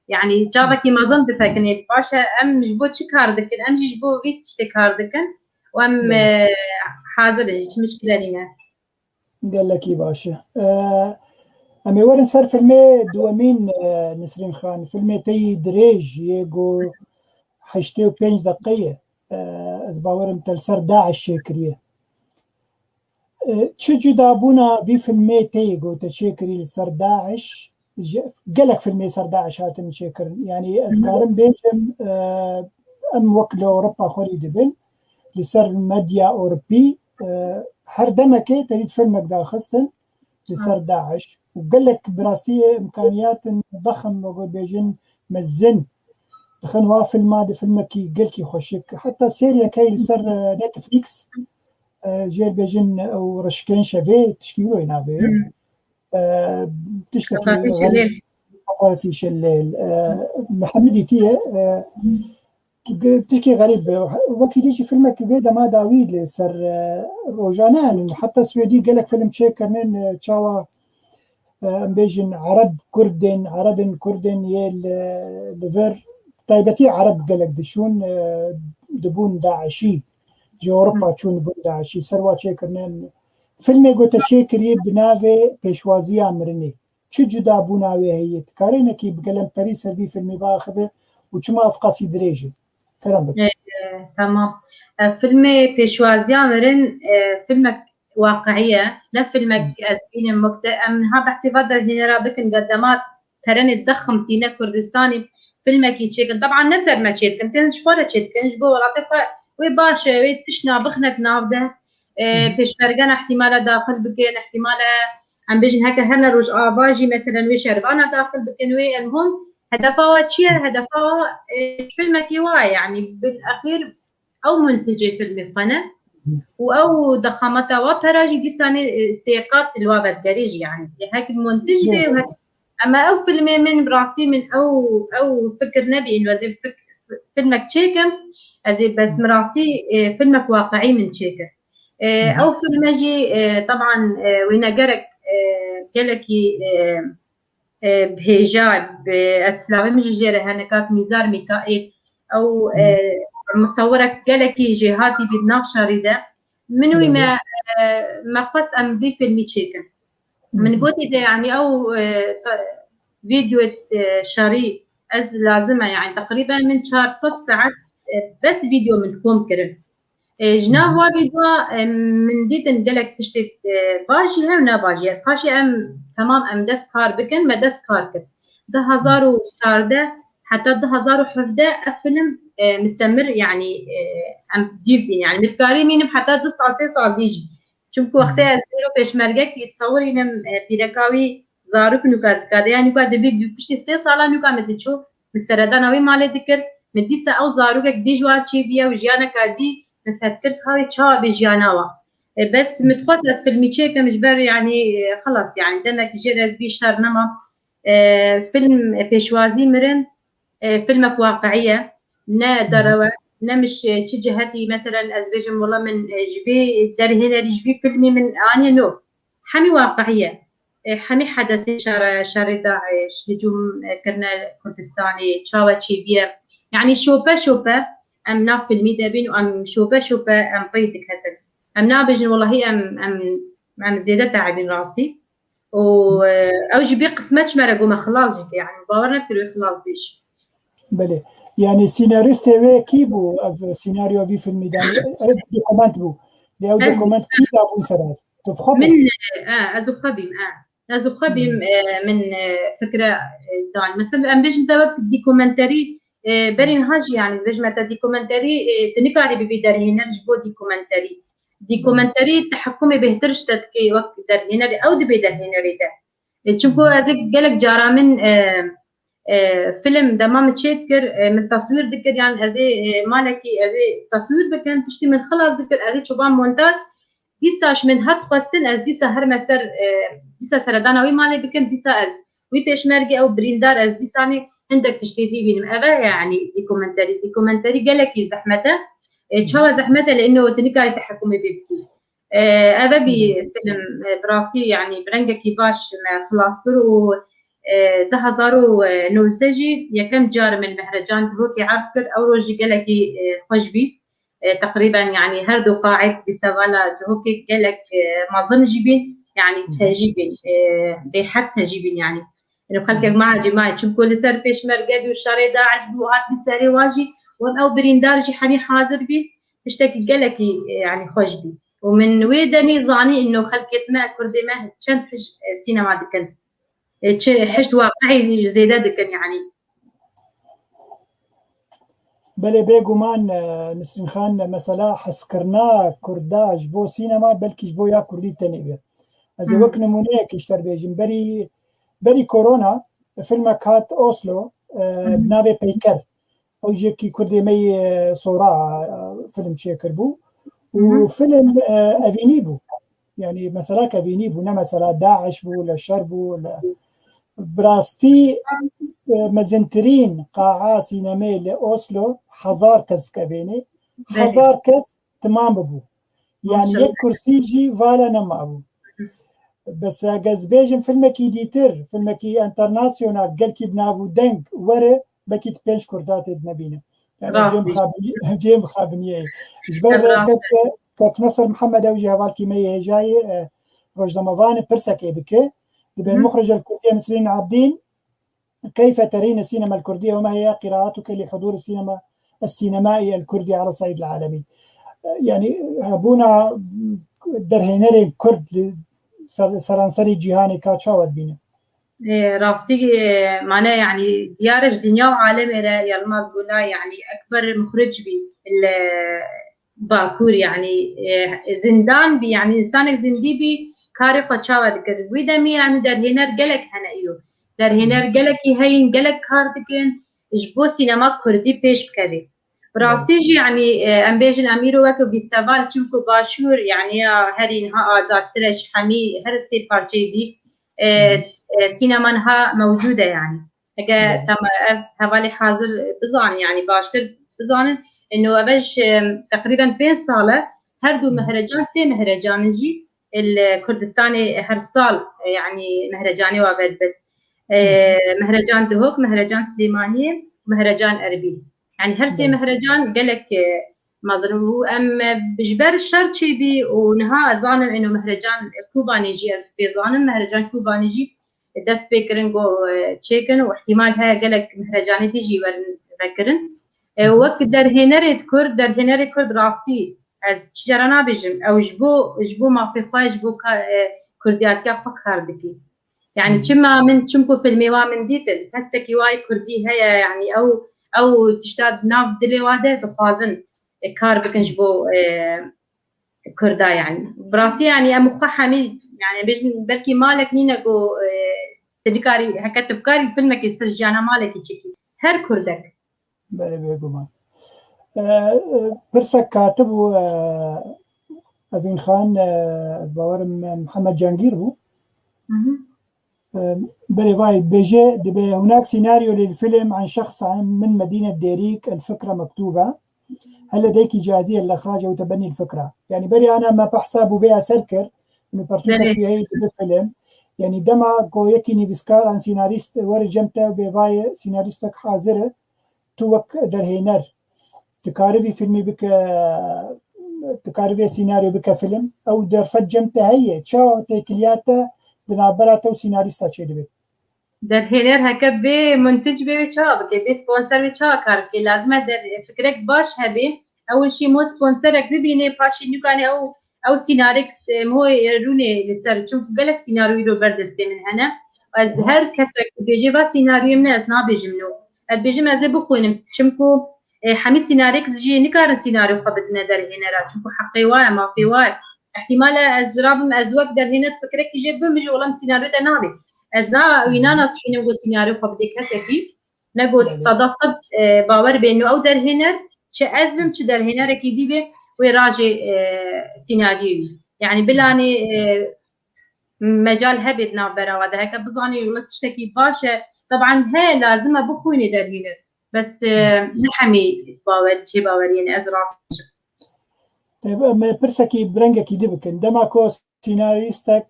يعني شارلك ما ظنت فكني باشا أم جبوت شكاردكن أم جبو فيت شكاردكن وأم حاضر إيش مشكلة لينا قال لك باشا أمي ورن صار فيلمي دوامين نسرين خان فيلمي تي دريج يجو 85 دقيقة از باورم تلسر داعش شكريه چه جدا بونا في فيلمي تي جو تشكري لسر داعش قالك فيلمي سر داعش هاتن شكر يعني أذكارم بيجم أم وكل أوروبا خريد بن لسر مديا أوروبي هر دمكي تريد فيلمك دا خستن لسر داعش وقال لك براستي إمكانيات ضخم وقول بيجن مزن دخن وا فيلمكي قلكي خوشك حتى سيريا كاي لسر نتفليكس جير بيجن أو رشكين شافي تشكيلو ينابي تشتكي في شليل محمدي تيه بتشكي غريب وكي يجي فيلمك بيدا ما داويد لسر روجانان حتى سويدي قالك فيلم شيك كمان تشاوا بيجن عرب كردن يل لفر طيبتي عرب قالك دشون دبون داعشي جو أوروبا تشون دبون داعشي سروا شيك كمان فيلم قلت شيكري بناوي بيشوازي أمرني شو جدا بناوي هي تكارينا كي بقلم باريس هذه فيلم باخذه وشما أفقاسي دريجة كلام تمام فيلم بيشوازي أمرن فيلمك واقعية لا فيلمك أسئلة ها بحسي فضل هنا بكن قدامات ترن الضخم تينا كردستاني فيلمك يتشيكن طبعا نسر ما تشيكن تنش فولا تشيكن جبو لطيفة وباشا ويتشنا بخنت نافده بيشمرقنا احتمال داخل بكين احتمال عم بيجن هكا هنا روج باجي مثلا وشربانا داخل بكين وي المهم هدفها تشيا هدفها فيلمك يواي يعني بالاخير او منتجه فيلم فنا او ضخامتها وبراجي ديساني سيقات الوابد قريج يعني هيك المنتج اما او فيلم من براسي من او فكر نبي انه زي فيلمك تشيكم ازي بس مراسي فيلمك واقعي من تشيكم او فيلم اجي طبعا وين قرك قالكي بهجاب باسلام مش جيره هنكات ميزار ميكائيل او مصورك قالكي جهاتي بدناف شريده منو ما خص ام بي فيلم تشيكن من قلت يعني او فيديو شري از لازمه يعني تقريبا من 4 ساعات بس فيديو من كوم كرن جناه فيديو من ديت اندلك تشتت باجي هم نباجي قاشي ام تمام ام دس كار بكن ما دس كار كت 2014 حتى 2015 افلم مستمر يعني ام ديف يعني متكاري مين حتى 9 ساعات ديجي چونكو وقتها زيرو بيشمرگك يتصور انم بيركاوي زاروك نوكاز كاد يعني بعد بي بشتي 3 ساعه نوكا متچو مستردانوي مال ذكر مديسا او زاروك ديجوا تشي بيا وجيانا كادي مفكر هاي تشا بجياناوا بس متخصص في الميتشيك مجبر يعني خلاص يعني دمك جرد بيشهر نما فيلم بيشوازي مرن فيلمك واقعيه نا دروا نمش تجهتي مثلا ازبيجم والله من جبي در هنا جبي فيلمي من اني نو حمي واقعيه حمي حدث شر داعش هجوم كرنا كردستاني تشاوتشي بيه يعني شوبه ام ناف فيلمي دبين وام شوفه ام بيدك هتن ام نابجن والله ام زياده تعبين راسي و او جي بي قسمتش مرقو ما خلاص جيك يعني باورنا تلو خلاص بيش بله يعني سيناريست وي كيبو سيناريو في فيلم داني دوكومنت بو لو دوكومنت كي ابو سراج تبخب من ازو خبيم من فكره دان مثلا ام بيش دوك ديكومنتري برين هاجي يعني بيش متى ديكومنتري تنكاري ببيدر هنا جبو ديكومنتري تحكمي بهترش تدكي وقت در هنا او دبيدر هنا ريده تشوفو هذيك قالك جارا من فيلم دمام تشيتكر من تصوير ذكر يعني ازي مالكي ازي تصوير بكن تشتي من خلاص ذكر ازي شوبان مونتاج ديساش من هات خواستن از ديسا هر مسر ديسا سردانا وي مالي بكن ديسا از وي بيشمرقي او بريندار از ديساني عندك تشتي في بين اغا يعني ديكومنتري قالك زحمته تشوا زحمته لانه تنكاري تحكمي بيبكي هذا بفيلم براستي يعني برنجا كيفاش خلاص كرو 2019 يكم جار من المهرجان هوكي عبكر او روجي قالكي خوشبي تقريبا يعني هردو قاعد بستوالا هوكي قالك ما ظن جيبين يعني تجيبين بحد تجيبين يعني انه خلقك مع جماعه شوف كل سر فيش مرقبي والشارع داعش بوهات بالساري واجي او بريندار جي حني حاضر بي تشتكي قالكي يعني خوشبي ومن ويدني ظاني انه خلقت ما كردي ما كانت حج سينما دكن حشد واقعي زيادة دكن يعني بله بيقومان نسرين خان مثلا حسكرنا كرداج بو سينما بلكي بو يا كردي تنبه از وقت نمونه كشتر بيجن بري كورونا فيلم كات اوسلو بناوي بيكر او جيكي كردي مي صورة فيلم شيكر بو وفيلم افيني بو يعني مثلا كافيني بو مثلا داعش بو ولا شرب ولا براستي مزنترين قاعة سينمائية لأوسلو 1000 كس كابيني 1000 كس تمام بو يعني يك كرسي جي فالا نما بو بس جزبيجن فيلمكي ديتر فيلمكي انترناسيونال قالكي بنافو دنك ورا بكيت بيش كردات نبينا يعني جيم خابنيه جبر كك نصر محمد اوجي هوالكي مي جاي روج رمضان برسك يدك بين مخرج الكردية نسرين عابدين كيف ترين السينما الكردية وما هي قراءتك لحضور السينما السينمائي الكردي على الصعيد العالمي يعني هبونا درهنري كرد سرانسري جيهاني كاتشاوت بينا راستي معناه يعني ديارج دنيا وعالم يلماز قلنا يعني أكبر مخرج بي باكور يعني زندان بي يعني إنسانك زندي بي كاري خدشاوت كرد ويدمي يعني در هنر قلق هنا إيو در هنر قلقي هين قلق كاردكين جبو سينما كردي بيش بكذي راستيجي يعني امبيجن اميرو وكو بيستوال تشوكو باشور يعني هرين ها آزاد ترش حمي هر سي بارچه دي سينما ها موجودة يعني اگه تم حوالي حاضر بزان يعني باشتر بزان انه ابش تقريبا 2 سالة هر دو مهرجان سي مهرجان جي الكردستاني هر سال يعني مهرجاني وابد مهرجان دهوك مهرجان سليمانية مهرجان أربيل يعني هر سي مهرجان قالك مظلوم ام بجبر الشرط شي بي ونها ظانم انه مهرجان كوبانيجي از بيظانم مهرجان كوبانيجي دس بيكرنجو تشيكن واحتمال هاي قالك مهرجان تيجي ورن وقت در هنريت كرد در هنري كرد راستي از تجارنا بجم او جبو ما في خواج جبو كرديات كا فكر بكي يعني كما من تشمكو في الميوا من ديتل هستكي واي كردي هي يعني او تشتاد ناف دلي واده تخازن كار بكنج بو كردا يعني براسي يعني ام حميد يعني بيجن بلكي مالك نينكو تدكاري هكا تبكاري فيلمك السجانه مالك تشكي هر كردك بله بيقوم برسك كاتب افين خان باور محمد جانجير بو بلي فاي بيجي هناك سيناريو للفيلم عن شخص من مدينة ديريك الفكرة مكتوبة هل لديك جاهزية للإخراج أو تبني الفكرة يعني بري أنا ما بحسابه بيها سركر إنه برتوكا في هاي الفيلم يعني دما كويكي نيفسكار عن سيناريست ورجمته بفاي سيناريستك حاضرة توك درهينر تكارفي فيلمي بك تكارفي سيناريو بك فيلم او در فجمت هي تشاو تكلياتا دنابراتا وسيناريستا تشي دبي در هنر هكا بي منتج بي تشا بي سبونسر بي تشا كار بي لازم در فكرك باش هبي اول شي مو سبونسرك ببيني باشي نكاني او سيناريكس مو روني لسر چون قالك سيناريو رو بردسته من هنا از هر كسك بيجي با سيناريو من از نابيجي منو اد بيجي مازه بخونم چمكو حمي سيناريكس جي نكار سيناريو خبدنا در هنا را چمكو حقي وانا ما في واي احتمال از رابم از وقت در هنا فكرك يجيب بمجي والله سيناريو ده نابي از نا وينا نصحي نقول سيناريو خبدك هسكي نقول صدصد باور بانه او در هنا چه ازم چه در هنا ركيدي به ويراجي سيناريو يعني بلاني مجال هبد نابرا وده هيك بزاني ولا تشتكي باشا طبعا هي لازم بخويني در هنا بس نحمي باور شي باور يعني از راس طيب ما برسكي برنجكي دبكن دماكو سيناريستك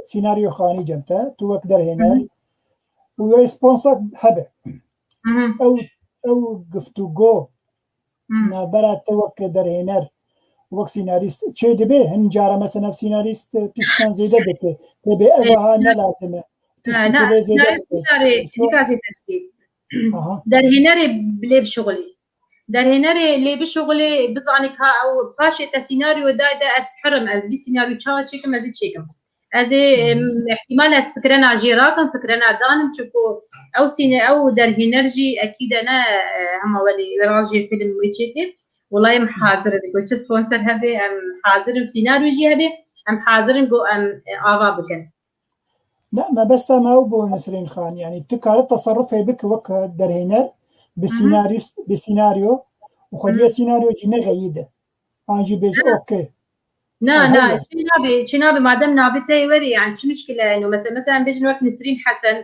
سيناريو خاني جمتا تو وقدر هنا ويا سبونسر هبه او قفتو جو نابرا تو وقدر هنا وقت سيناريست شيء دبي هنجارة مثلا سيناريست تشكان زيادة دكتور تبي أبغى أنا لازمه لا سيناريست در هنا بلي بشغلي در هنا لي بشغلي بزانك ها او باشي تا سيناريو دا اسحرم از بي سيناريو تشا تشيكم از تشيكم از احتمال از فكرنا جيراكم فكرنا دانم تشكو او او در هنرجي اكيد انا هم ولي راجي فيلم ويتشيكي والله ام حاضر بقول تش سبونسر هذه ام حاضر وسيناريو جي هذه ام حاضر نقول ام اغا بكن لا ما بس ما هو بو نسرين خان يعني تكار التصرف هي بك وك درهنر بسيناريو وخليه سيناريو جينا غيده انجي بيج اوكي لا شنابي ما دام نابته وري يعني شو مشكله انه مثلا بيجي وقت نسرين حسن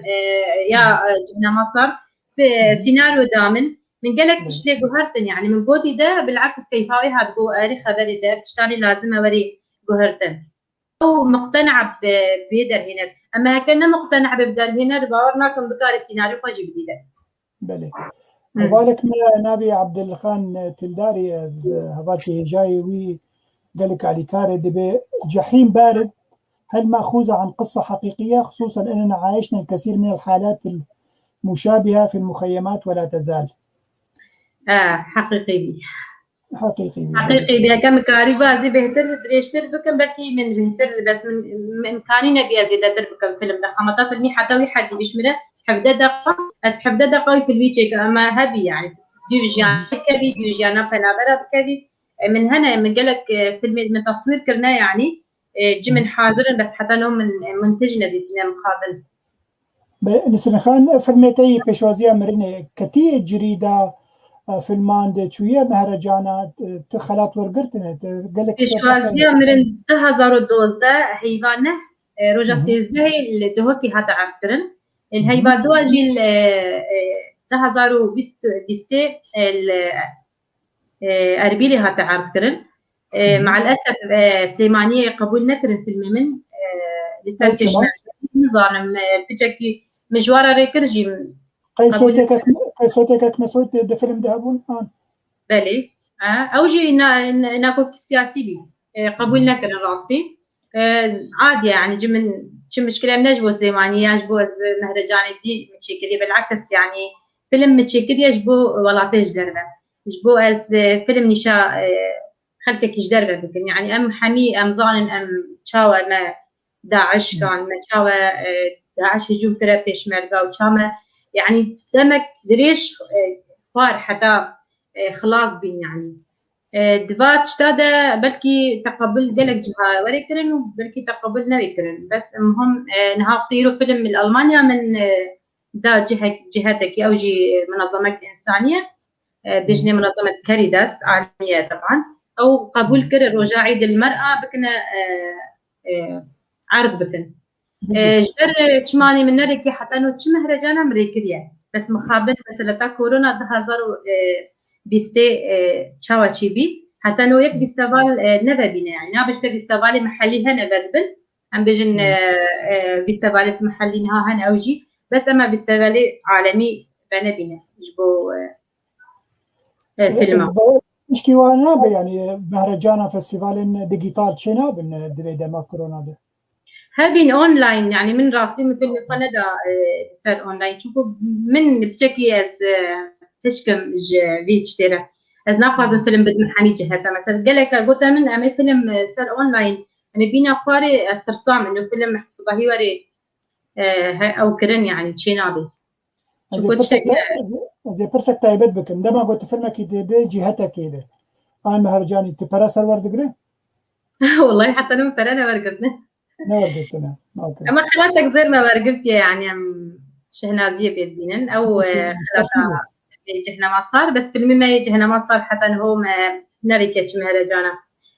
يا جبنا مصر في سيناريو دامن من قالك تشلي جوهرتن يعني من بودي ده بالعكس كيفاوي هاد جو اري خبري ده تشتاني لازم اوري جوهرتن او مقتنعه بيدر هنا اما هكذا مقتنعه ببدر هنا باورناكم بكاري سيناريو فاجي جديده بلي وذلك نبي عبد الخان تلداري هذاك جاي وي قالك على كاري دبي جحيم بارد هل مأخوذة عن قصة حقيقية خصوصا أننا عايشنا الكثير من الحالات المشابهة في المخيمات ولا تزال حقيقي بي كم كاري بازي بهتر دريشتر بكم بكي من بهتر بس من إمكاني نبي أزيد بكم فيلم ده 15 حتى وي حد بيشمره حفظة دقة بس حفظة دقة في الويتشيك أما هبي يعني ديوجيان كبي ديوجيانا فنابرة كبي من هنا من قالك فيلم من تصوير كرنا يعني جي من حاضر بس حتى لو من منتجنا دي مخابل نسرين خان فرميتي بشوازية مرنة كتير جريدة فيلمان دي شوية مهرجانات تخلات ورقرتنا قالك بشوازية مرن 2012 هيبانه روجا سيزده اللي دهوكي هذا عبدرن الهيبا دوا جيل 2020 أربيلي هذا عبدرن مع الأسف سليمانية قبول نكرن في الممن لسان تشمع نظام بجاكي مجوارة ريكرجي كيف صوتك مسويت ده فيلم دهبون بلي أو جي ناكو سياسي بي قبول نكرن راستي عادي يعني جي من شو مشكلة منجبو سليمانية يجبو مهرجان دي متشكلي بالعكس يعني فيلم متشكلي يجبو ولاتي جدربة يجبو از فيلم نشا خلتك جدربة بكن يعني أم حمي أم ظالم أم تشاوى ما داعش كان ما تشاوى داعش يجوب ترى بيشمرقا وشامة يعني دمك دريش فار حتى خلاص بين يعني دفات شتادا بلكي تقبل قالك جها وريكرن وبلكي تقبل نويكرن بس المهم نها طيروا فيلم من ألمانيا من دا جهتك أو جي منظمة إنسانية بجني منظمة كاريداس عالمية طبعا أو قبول كرر رجاء عيد المرأة بكنا عرض بكن جدر تشماني من نريكي حتى انه تش مهرجان امريكيه بس مخابن مسألة كورونا 2020 تشاوا تشيبي حتى انه يك فيستيفال نبابينا يعني نابش فيستيفال محلي هنا بدبل عم بيجن فيستيفال محلي نها هنا اوجي بس اما فيستيفال عالمي بنبينا جبو فيلم مشكي وانا يعني مهرجان فستيفال ديجيتال تشينا بن دبي ما كورونا ده هابين اونلاين يعني من راسي من فيلم كندا صار اونلاين شوفوا من بتشكي از تشكم فيتش ترى از ناقص فيلم بدون حميد جهته مثلا قال لك قلت من عمل فيلم صار اونلاين انا بينا قاري استرسام انه فيلم حسبه هي وري او كرن يعني تشينابي زي برسك تايبت بك عندما قلت فيلمك دي جهتك كده انا مهرجاني تبرا سرور دقري والله حتى انا فرنا ورقبنا ورقبتنا اما خلاتك زرنا ورقبت يعني شهنازيه بيدينن او خلاتها يجهنا ما صار بس في ما يجهنا ما صار حتى هو ما نريكتش مهرجانا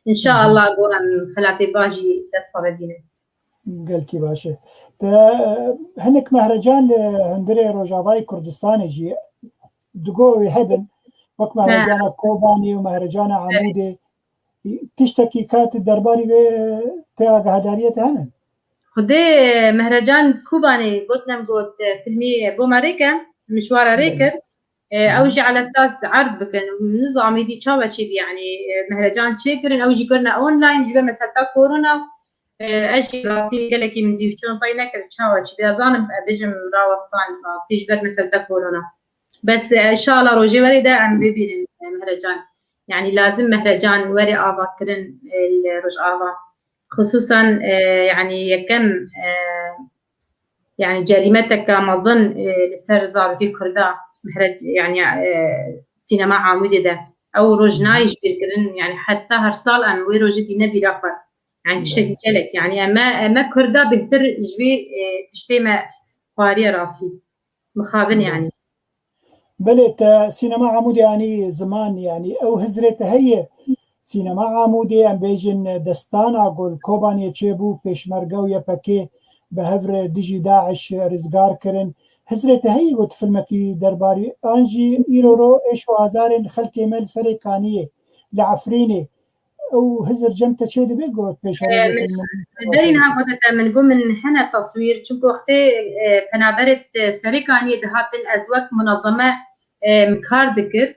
ان شاء الله اقول خلاتي باجي تصفى بدينا قلتي باشا هنك مهرجان هندري روجافاي كردستان جي دقو يهبن وك مهرجان كوباني ومهرجان عمودي تشتكي كانت الدرباري تاع هدارية هنا خدي مهرجان كوباني قلتنا قلت فيلمي بوماريكا مشوار ريكر اوجي على اساس عرض بكن نظام يدي تشاوتشي يعني مهرجان تشيكرن اوجي كنا اونلاين جبنا مثلا كورونا اجي راسي قال لك من دي شلون طينك تشاوتشي بيزان بيجم راوستان راسي جبنا مثلا كورونا بس ان شاء الله روجي وريدا عم بيبين المهرجان يعني لازم مهرجان وري آفا كرن الرج آفا خصوصا يعني كم يعني جريمتك ما ظن لسر زاركي كردا مهرج يعني سينما عامودي ده او روج نايش بيركرن يعني حتى هرسال ام وي روج دي نبي رافر يعني تشتكي لك يعني ما كردا بهتر جوي تشتيما قاريه راسي مخابن يعني بلت سينما عمودي يعني زمان يعني او هزرت هي سينما عمودي ام بيجن دستانا قول كوباني تشيبو بيشمرقو يبكي بهفر ديجي داعش رزقار كرن هزرت هي قلت فيلمكي درباري انجي ايرورو ايشو هزارين خلقي مال سري كانيه لعفريني او هزر جمت تشيد بيقول بيش دارينها قلت من قوم من هنا تصوير شنكو اختي بنابرت سري كانيه دهاتن ازواج منظمه مكار ذكر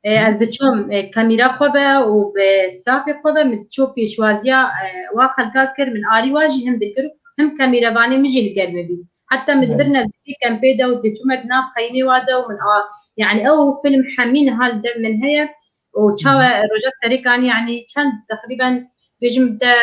از دچوم کامیرا خوبه و به ستاف خوبه متشوف پیشوازیا واخل کار من آری واجی هم ذکر هم کامیرا بانی مجی الگرمه بی حتى مدبرنا ذكي كان بيدا ودچوم دنا خيمي وادا ومن يعني او فيلم حمين هال دم من هي وشاوى رجال سريكان يعني كان تقريبا بيجم دا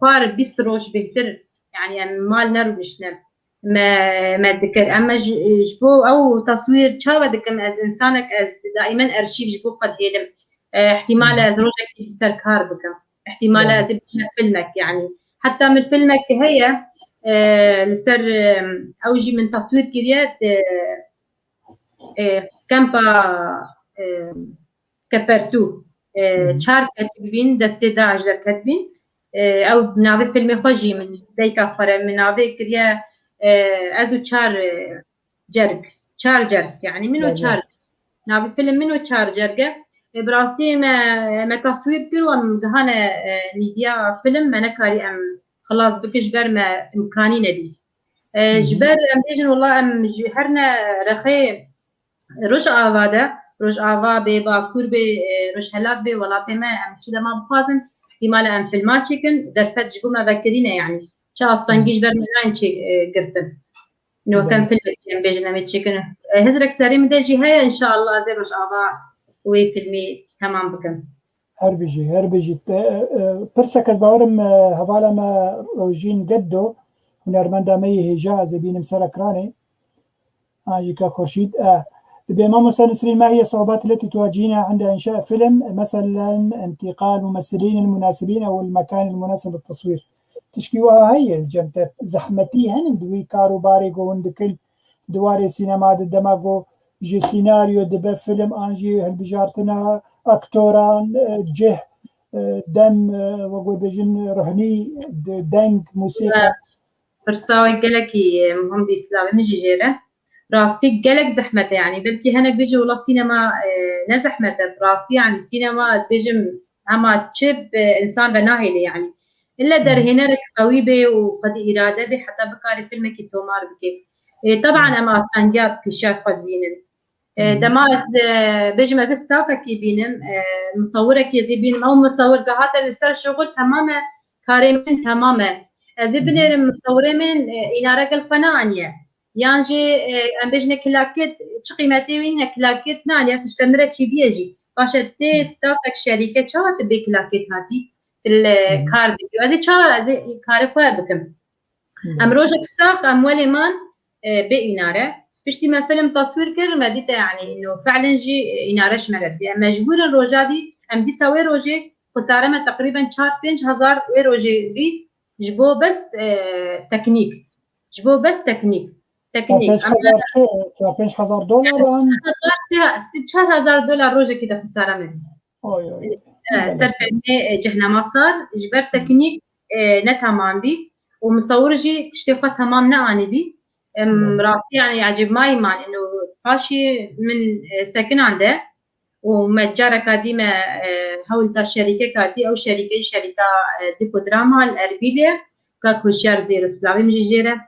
خوار 20 روج بهتر يعني مال نرو بشنب ما ذكر اما جبو او تصوير شاوى دكم از انسانك از دائما ارشيف جبو قد هيلم احتمال از روجك يسر كار بكم احتمال از فيلمك يعني حتى من فيلمك هي لسر اوجي من تصوير كريات كامبا كبرتو شارك كتبين دستي داعش كتبين او بنعرف فيلم خوجي من ديكا خرا من نعرف كريا ازو تشار جرج يعني منو تشار نعرف فيلم منو تشار جرجة براستي ما تصوير كرو ام دهانا نيديا فيلم ما نكاري ام خلاص بكش بر ما امكاني نبي جبر ام بيجن والله ام جهرنا رخي روش آواده روش آوا به باکور به روش هلات به ولاتی ما ام چیده ما بخوازن احتمال ام فیلمات چکن در فتح جبو ما ذکرینه يعني چه اصطنگیش برن راین چی گرتن نو كان فيلم ام بيجن ام چکن هزرك سري مده جي هيا ان شاء الله زي روش آوا وي فيلمي تمام بكم هر بيجي برسك از باورم حوالا ما روجين قدو هنرمندا مي هجاز بين مسركراني اجيكا خورشيد بما مثلا نسرين ما هي الصعوبات التي تواجهنا عند إنشاء فيلم مثلا انتقال ممثلين المناسبين أو المكان المناسب للتصوير تشكيوها هي الجمتة زحمتي هن دوي كارو باري قوون دكل دواري سينما دماغو جي سيناريو دبا فيلم أنجي هالبجارتنا أكتوران جه دم وقوي بجن رهني دنج موسيقى فرساوي قالكي مهم بإسلامي مجي جيرة راستي قلق زحمته يعني بلكي هناك بيجي والله السينما نزحمته براستي يعني السينما بيجم اما تشب انسان بناهي يعني الا در هنا رك قوي به وقد اراده به حتى بكاري فيلم كي تومار بكي طبعا اما اصلا جاب كشاف قد بينن دما از بيجي مازال ستافك يبينم مصورك يزيبينم او مصور قهات السر شغل تماما كاريمن تماما زبني مصوري من إنارة القناة يعني ام بيجنا كلاكت قيمتي وين كلاكت نانيا تشتمرت شي بيجي باشا تي ستافك شركه شات بكلاكت هاتي الكارد هذه شا زي كارفا بكم ام روجك ساخ ام ولي مان بإنارة بشتي ما فيلم تصوير كر ما ديتا يعني انه فعلا جي إنارة شمرت بي مجبور الروجا دي ام دي سوي روجي خساره ما تقريبا 4-5 وي روجي بي جبو بس تكنيك جبو بس تكنيك 5,000 دولار عن 6,000 دولار روجه كده خساره منه سرفني جهنا ما صار جبر تكنيك نتمام بي ومصور جي تشتيخه تمام ناني بي راسي يعني يعجب ما يمان انه فاشي من ساكن عنده ومتجارة قديمة هول الشركة كاتي أو شركة ديكو دراما الأربيلية كاكو شهر زيرو سلاوي مجيجيرة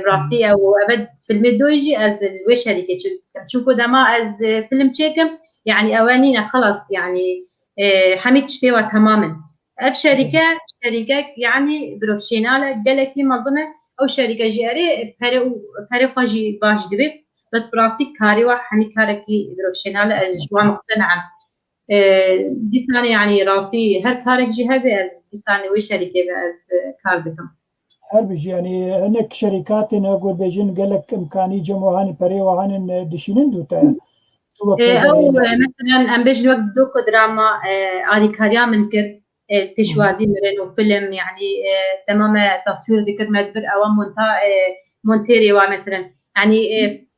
براستي أو أبد فيلم دويجي أز الوي شركة تشوفوا دما أز فيلم تشيكم يعني أوانينا خلاص يعني حميد تشتيوا تماما أف شركة يعني بروفيشنالة قالكي مظنة أو شركة جاري باري خاجي باش دبي بس براستي كاري وحمي كاركي بروفيشنال از جوا مقتنعة دي سنة يعني راستي هر كارك جي هذا از دي سنة وي شركة از كار دكم هر بيجي يعني هناك شركات نقول بيجين قال لك إمكانية جموهان بري وهان دشينن دوتا أو مثلا أم بيجي وقت دوكو دراما آدي كاريا من كر بيشوازي مرنو فيلم يعني تماما تصوير ذكر مدبر أو مونتيري مثلا يعني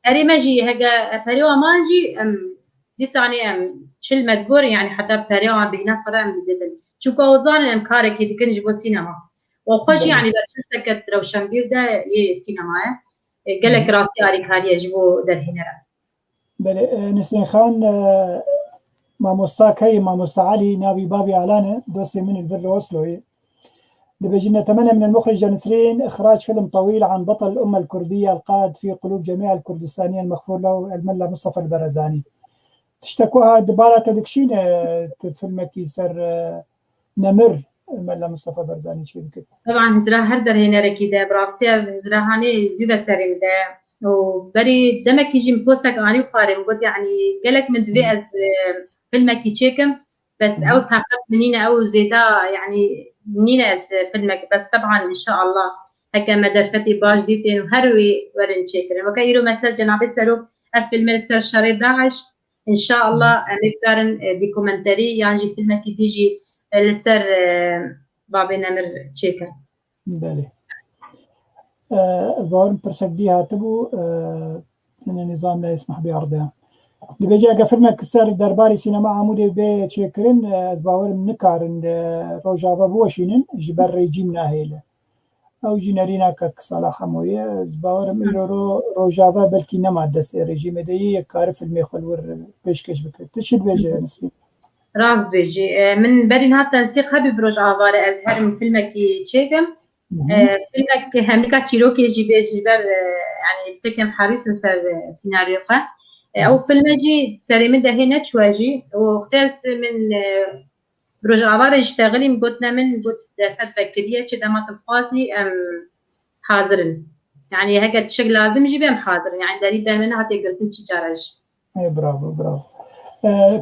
أري ماجي هجا بريوا ماجي دي ساني شل مدقور يعني حتى بريوا بينا فرا بدل شو كوزان كارك يدكن جبو سينما وخشي يعني برسكت روشنبير ده سينما قالك راسي أري كاري جبو در هنا بله نسرين خان ما مستاكي ما مستعلي نابي بابي علانه دوسي من الفيرل وصلوي بيجي نتمنى من المخرجة نسرين إخراج فيلم طويل عن بطل الأمة الكردية القائد في قلوب جميع الكردستانيين المغفور له الملا مصطفى البرزاني تشتكوها دبارة تدكشين فيلمك يسر نمر الملا مصطفى البرزاني شيء كده طبعا هزرا هردر هنا ركيدة براسيا هزرا هاني زيبا سريم ده وبري دمك يجي مبوستك اني وخارم قلت يعني قالك من دبي از فيلمك يتشيكم بس او تعقبت منينا او زيدا يعني منينا از فيلمك بس طبعا ان شاء الله هكا مدرفتي باش ديتين وهروي ورن تشيكر وكايرو مسج جنابي سرو فيلم السر شريط داعش ان شاء الله مقدارن ديكومنتري يعني فيلمك يجي السر بابي نمر تشيكر بله الظاهر برسك بيها تبو ان النظام لا يسمح بعرضها دبيجي اگه فيلمك سر درباري سينما عمودي بي تشيكرين از باور منكارن روجافا بوشينن جبر ريجيم ناهيله او جينارينا كك صلاح مويه از باور ميرو روجافا بلكي نما دست ريجيم دي كار فيلم خلور بيشكش بك تشد بيجي نسبي راس بيجي من برين هات تنسيق هبي بروجافا ازهر من فيلمك تشيكم فيلمك هملكا تشيروكي جي بيجي بر يعني بتكم حريص سر سيناريو او فيلمجي سريمه دهينه شواجي واختاس من بروج عباره يشتغلي مقتنا من قلت دفت فكريه كده ما تفاصي حاضرن يعني هكا الشغل لازم يجي بهم حاضر يعني داري دائما حتى قلت شي جارج اي برافو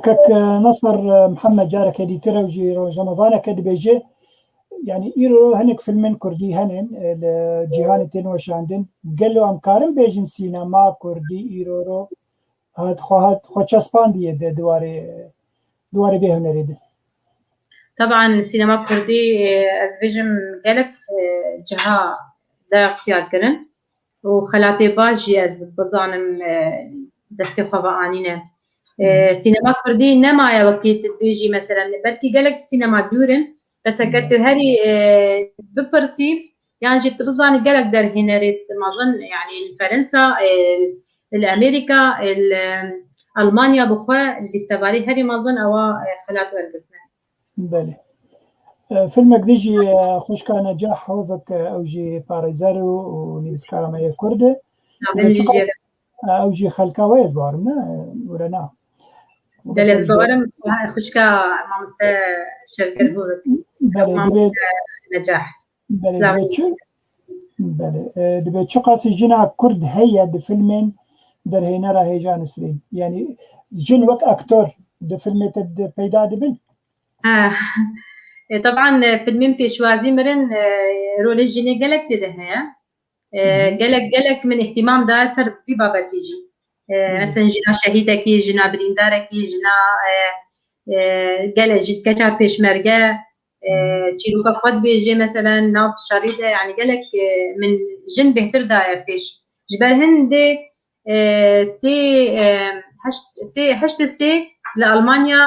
كك نصر محمد جارك دي تروجي رمضان كد بيجي يعني إيرو هنك فيلم كردي هنن الجيهان وش عندن قالوا أمكارم بيجن سينما كردي إيرو هاد خو چسپاندیه ده دواره به هنری ده طبعا السينما كردي از بيجم قالك جها دا اختيار كرن وخلاتي باجي از بزانم دستي خوانينه سينما كردي نما يا وقت بيجي مثلا بلكي قالك السينما دورن بس كنت هري بفرسي يعني جيت بزاني قالك در هنري مازن يعني فرنسا الامريكا المانيا بخوا اللي استباري هري مازن او خلات ورقتنا بله فيلمك ديجي خوش كان نجاح هوفك او جي باريزارو ونيبسكارا ماي كرده او جي خلكا ويز بارنا ولا نا بله زبارم خوشکا مامسته شرکت هورد بله مامسته نجاح بله سلام. بله دبي چه قاسی جنا کرد هيا د فيلمين در هنا راه هيجان سرين يعني جن وك اكتور د فيلم تد پیدا دبن طبعا فيلمين بيشوازي مرن رول الجيني قالك ده هيا قالك من اهتمام دا سر في بابا تيجي مثلا جنا شهيدكي جنا برينداركي جنا قال جد كچا پیشمرگه چیروکا خود بیجه مثلا ناف شریده يعني قالك من جن بهتر دا فيش جبر هندي هشت سي لألمانيا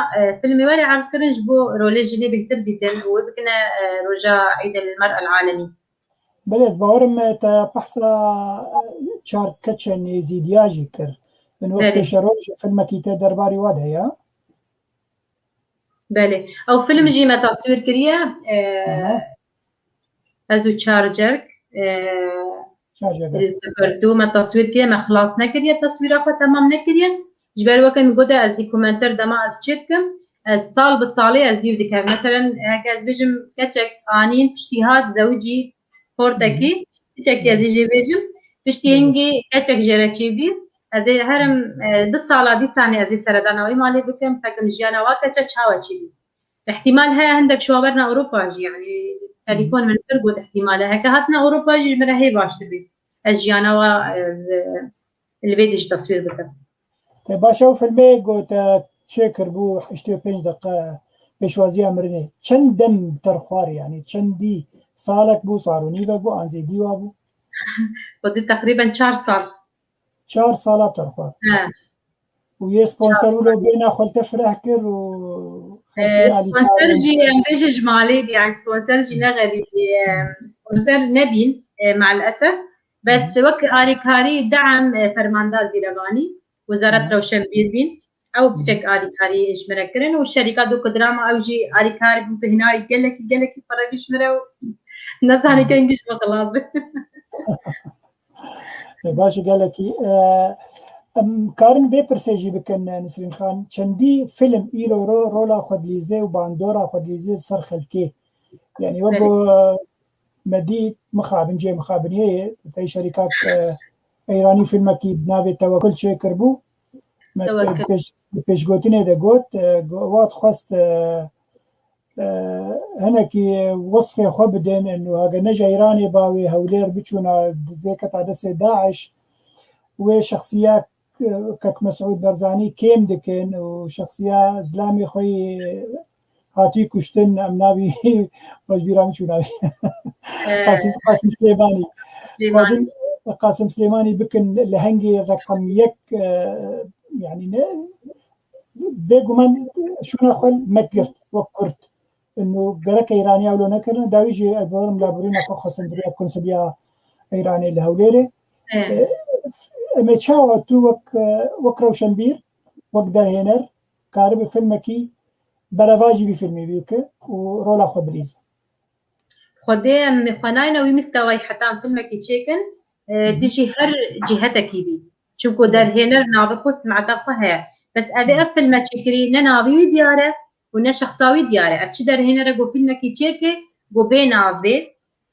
فيلم واري على الكرنج بو رولي جيني بهتر جدا وبكنا رجاء عيد المرأة العالمي بلز باورم تا بحثا چار کچن يزيدياجي كر من وقت بله. شروج فيلم كيتا درباري واده يا بله او فيلم جيما تصوير كريا ازو تشارجر شاجة بردو ما تصوير كريا ما خلاص نكريا تصوير اخو تمام نكريا جبر وكن قد از ديكومنتر دما از تشيكم الصال بالصالي از ديو ديكا مثلا هكا بيجم كتشك انين اجتهاد زوجي فورتكي كتشك يزيجي بيجم بشتينجي كتشك جراتشي بي از هرم دو سالا دي ساني از سردانا وي مالي بكم حكم جيانا واكتشك هاوتشي بي احتمال هي عندك شوابرنا اوروبا جي يعني تليفون من فرقود احتمال هكا هاتنا اوروبا جي مرا هي باش تبي اجيانا واز الفيديو تصوير بكم باشا فيلمي قوت شكر بو 25 دقيقة بشوازي امرني چند دم ترخوار يعني چندي سالك بو صاروني بو انزي ديوا بو ودي تقريبا 4 سال 4 سالات ترخوار ويا سبونسر له بينا خلت فرح كر و سبونسر جي امبيج جمالي يعني سبونسر جي نغري سبونسر نبين مع الاسف بس وك اريكاري دعم فرماندا زيرغاني وزارة روشنبير بين او بتشك اريكاري ايش مركرن والشركات دو دراما او جي اريكاري بهنا قالك فرقش مرا نزاني كان جيش خلاص باشا قال لك كارن في برسيجي بكن نسرين خان چندي فيلم إيرو رولا خود ليزي وباندورا خود ليزي سر خلكي يعني وبو مديد مخابن جي مخابنية في شركات إيراني فيلم أكيد نابي توكل شيء كربو بيش قوتيني دا قوت وات خواست هناكي وصفة خبدين إنه هاجا نجا إيراني باوي هولير بيشونا ذيك تعدس داعش وشخصيات كك مسعود برزاني كيم دكن وشخصية زلامي خوي هاتي كشتن أمنابي مجبيرا مشونا قاسم سليماني قاسم سليماني بكن لهنجي رقم يك يعني بيجو من شو ناخل متقرت وكرت إنه جرك إيرانيا ولا نكرنا داويجي أدوارم لابورين أخو خسندريا كونسبيا إيراني اللي هوليري متشاو تو وك روشنبير وك درهنر كارب فيلمكي برافاجي في فيلمي بيك ورولا خبريز خدي مخناينا ومستوى حتى فيلمكي تشيكن تجي هر جهتك بي شوفوا درهنر نابخص مع دقها بس أبي أفل ما تشكري نناوي دياره ونا شخصاوي دياره أفتش درهنر جو فيلمكي تشيكي جو بيناوي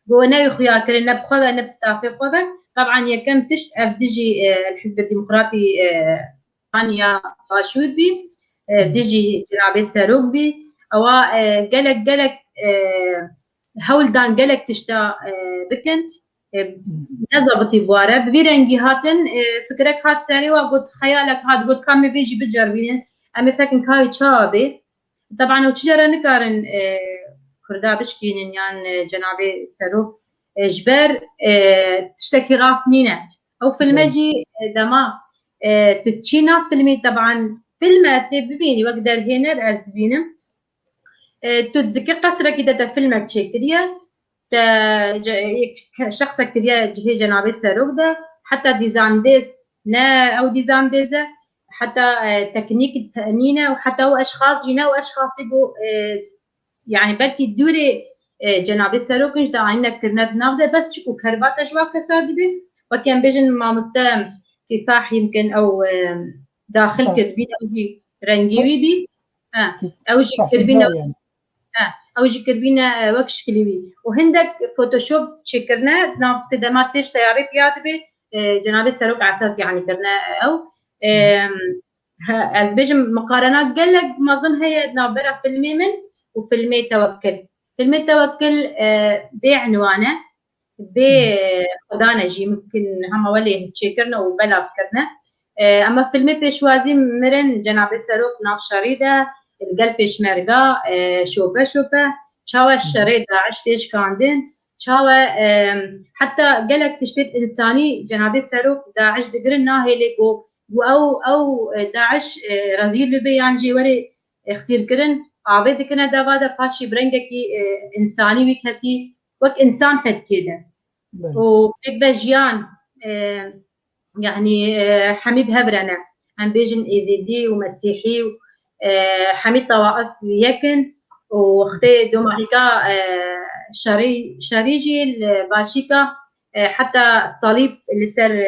جو ناوي خيار كرنا بخذا نفس تافي خذا طبعا يكم تشت أفدجي الحزب الديمقراطي ثانية غاشوبي دجي جنابي ساروقبي أو قالك هولدان قالك تشتا بكن نظبطي بواره ببيرنجي هاتن فكرك هات ساري وقلت خيالك هات قلت كامي بيجي بجربين أمي فاكن كاي تشابي طبعا وتجرى نكارن كردا بشكين يعني جنابي ساروق جبر تشتكي راس نينا او فيلمجي دما تتشينا فيلمي طبعا فيلم تبيني وقدر هنا از بينم تتذكر قصرك كده فيلمك تشكريا شخص كريا جهي جنابي ساروق ده حتى ديزاين ديس نا او ديزاين ديزا حتى تكنيك التأنينة وحتى هو اشخاص جينا واشخاص يبقوا يعني بلكي دوري جنابي ساروقش دا عندنا كرنا نافده بس شكو كربات أجواء كساد بي وكان بيجن ما مستم كفاح يمكن أو داخل كربين أو جي رنجيوي بي أو جي كربين يعني. أو جي كربين وكش كليوي وهندك فوتوشوب شكرنا ناف تدمات تيش تياري بياد بي جناب السروق عساس يعني كرنا أو از بيجم مقارنات قال لك ما ظن هي نابرة فيلمي من وفيلمي توكل. فيلمي توكل بعنوانه بخدانا جي ممكن هم ولي تشكرنا وبلا فكرنا اما فيلمي بيشوازي مرن جناب السروق ناف شريده القلب بيشمرقا شوبه شاوه الشريده عشتيش كاندن شاوه حتى قالك تشتت انساني جناب السروق داعش دقرنا هي ليكو او داعش رزيل لبي يعني وري خسير كرن عبيد كنا دابا باشي برنجكي انساني وكسي وك انسان حد كده وبيبقى جيان يعني حميد هبرنا عم بيجن ايزيدي ومسيحي حميد طوائف يكن واختي دوماريكا شريجي الباشيكا حتى الصليب اللي صار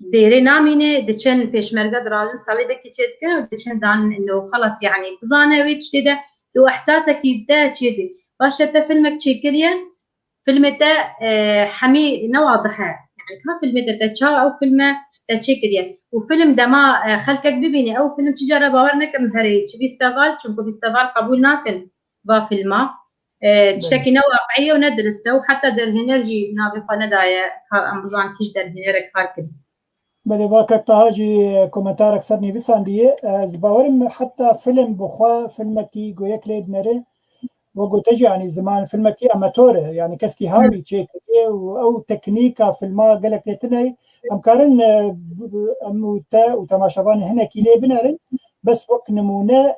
ديري نامينه دچن پیشمرگه دراجن صليبه كي تشد دچن دان انه خلص يعني بزانه ويتش كده لو احساسك يبدا كده باش انت فيلمك تشكريا فيلمته حمي نواضحه يعني كان فيلمته تشا او فيلم تشكريا وفيلم دما خلكك ببيني او فيلم تجاره باورنا كم هري بيستغال شنكو بيستغال قبول ناكن با فيلما تشكينا واقعيه وندرسته وحتى در هنرجي ناقفه ندايه امبزان كيش در هنرك هاركن بله واقعا هاجی کومنتار اکثر نویسندیه از باورم حتی فیلم بخوا فیلمکی گویا کلید نره و گوتجی يعني زمان فيلمكي اماتور يعني كسكي هاوي تشيك او تكنيكا فيلما قالك تتني امكارن اموتا وتماشافان هنا كيلي بنارن بس وقت نمونه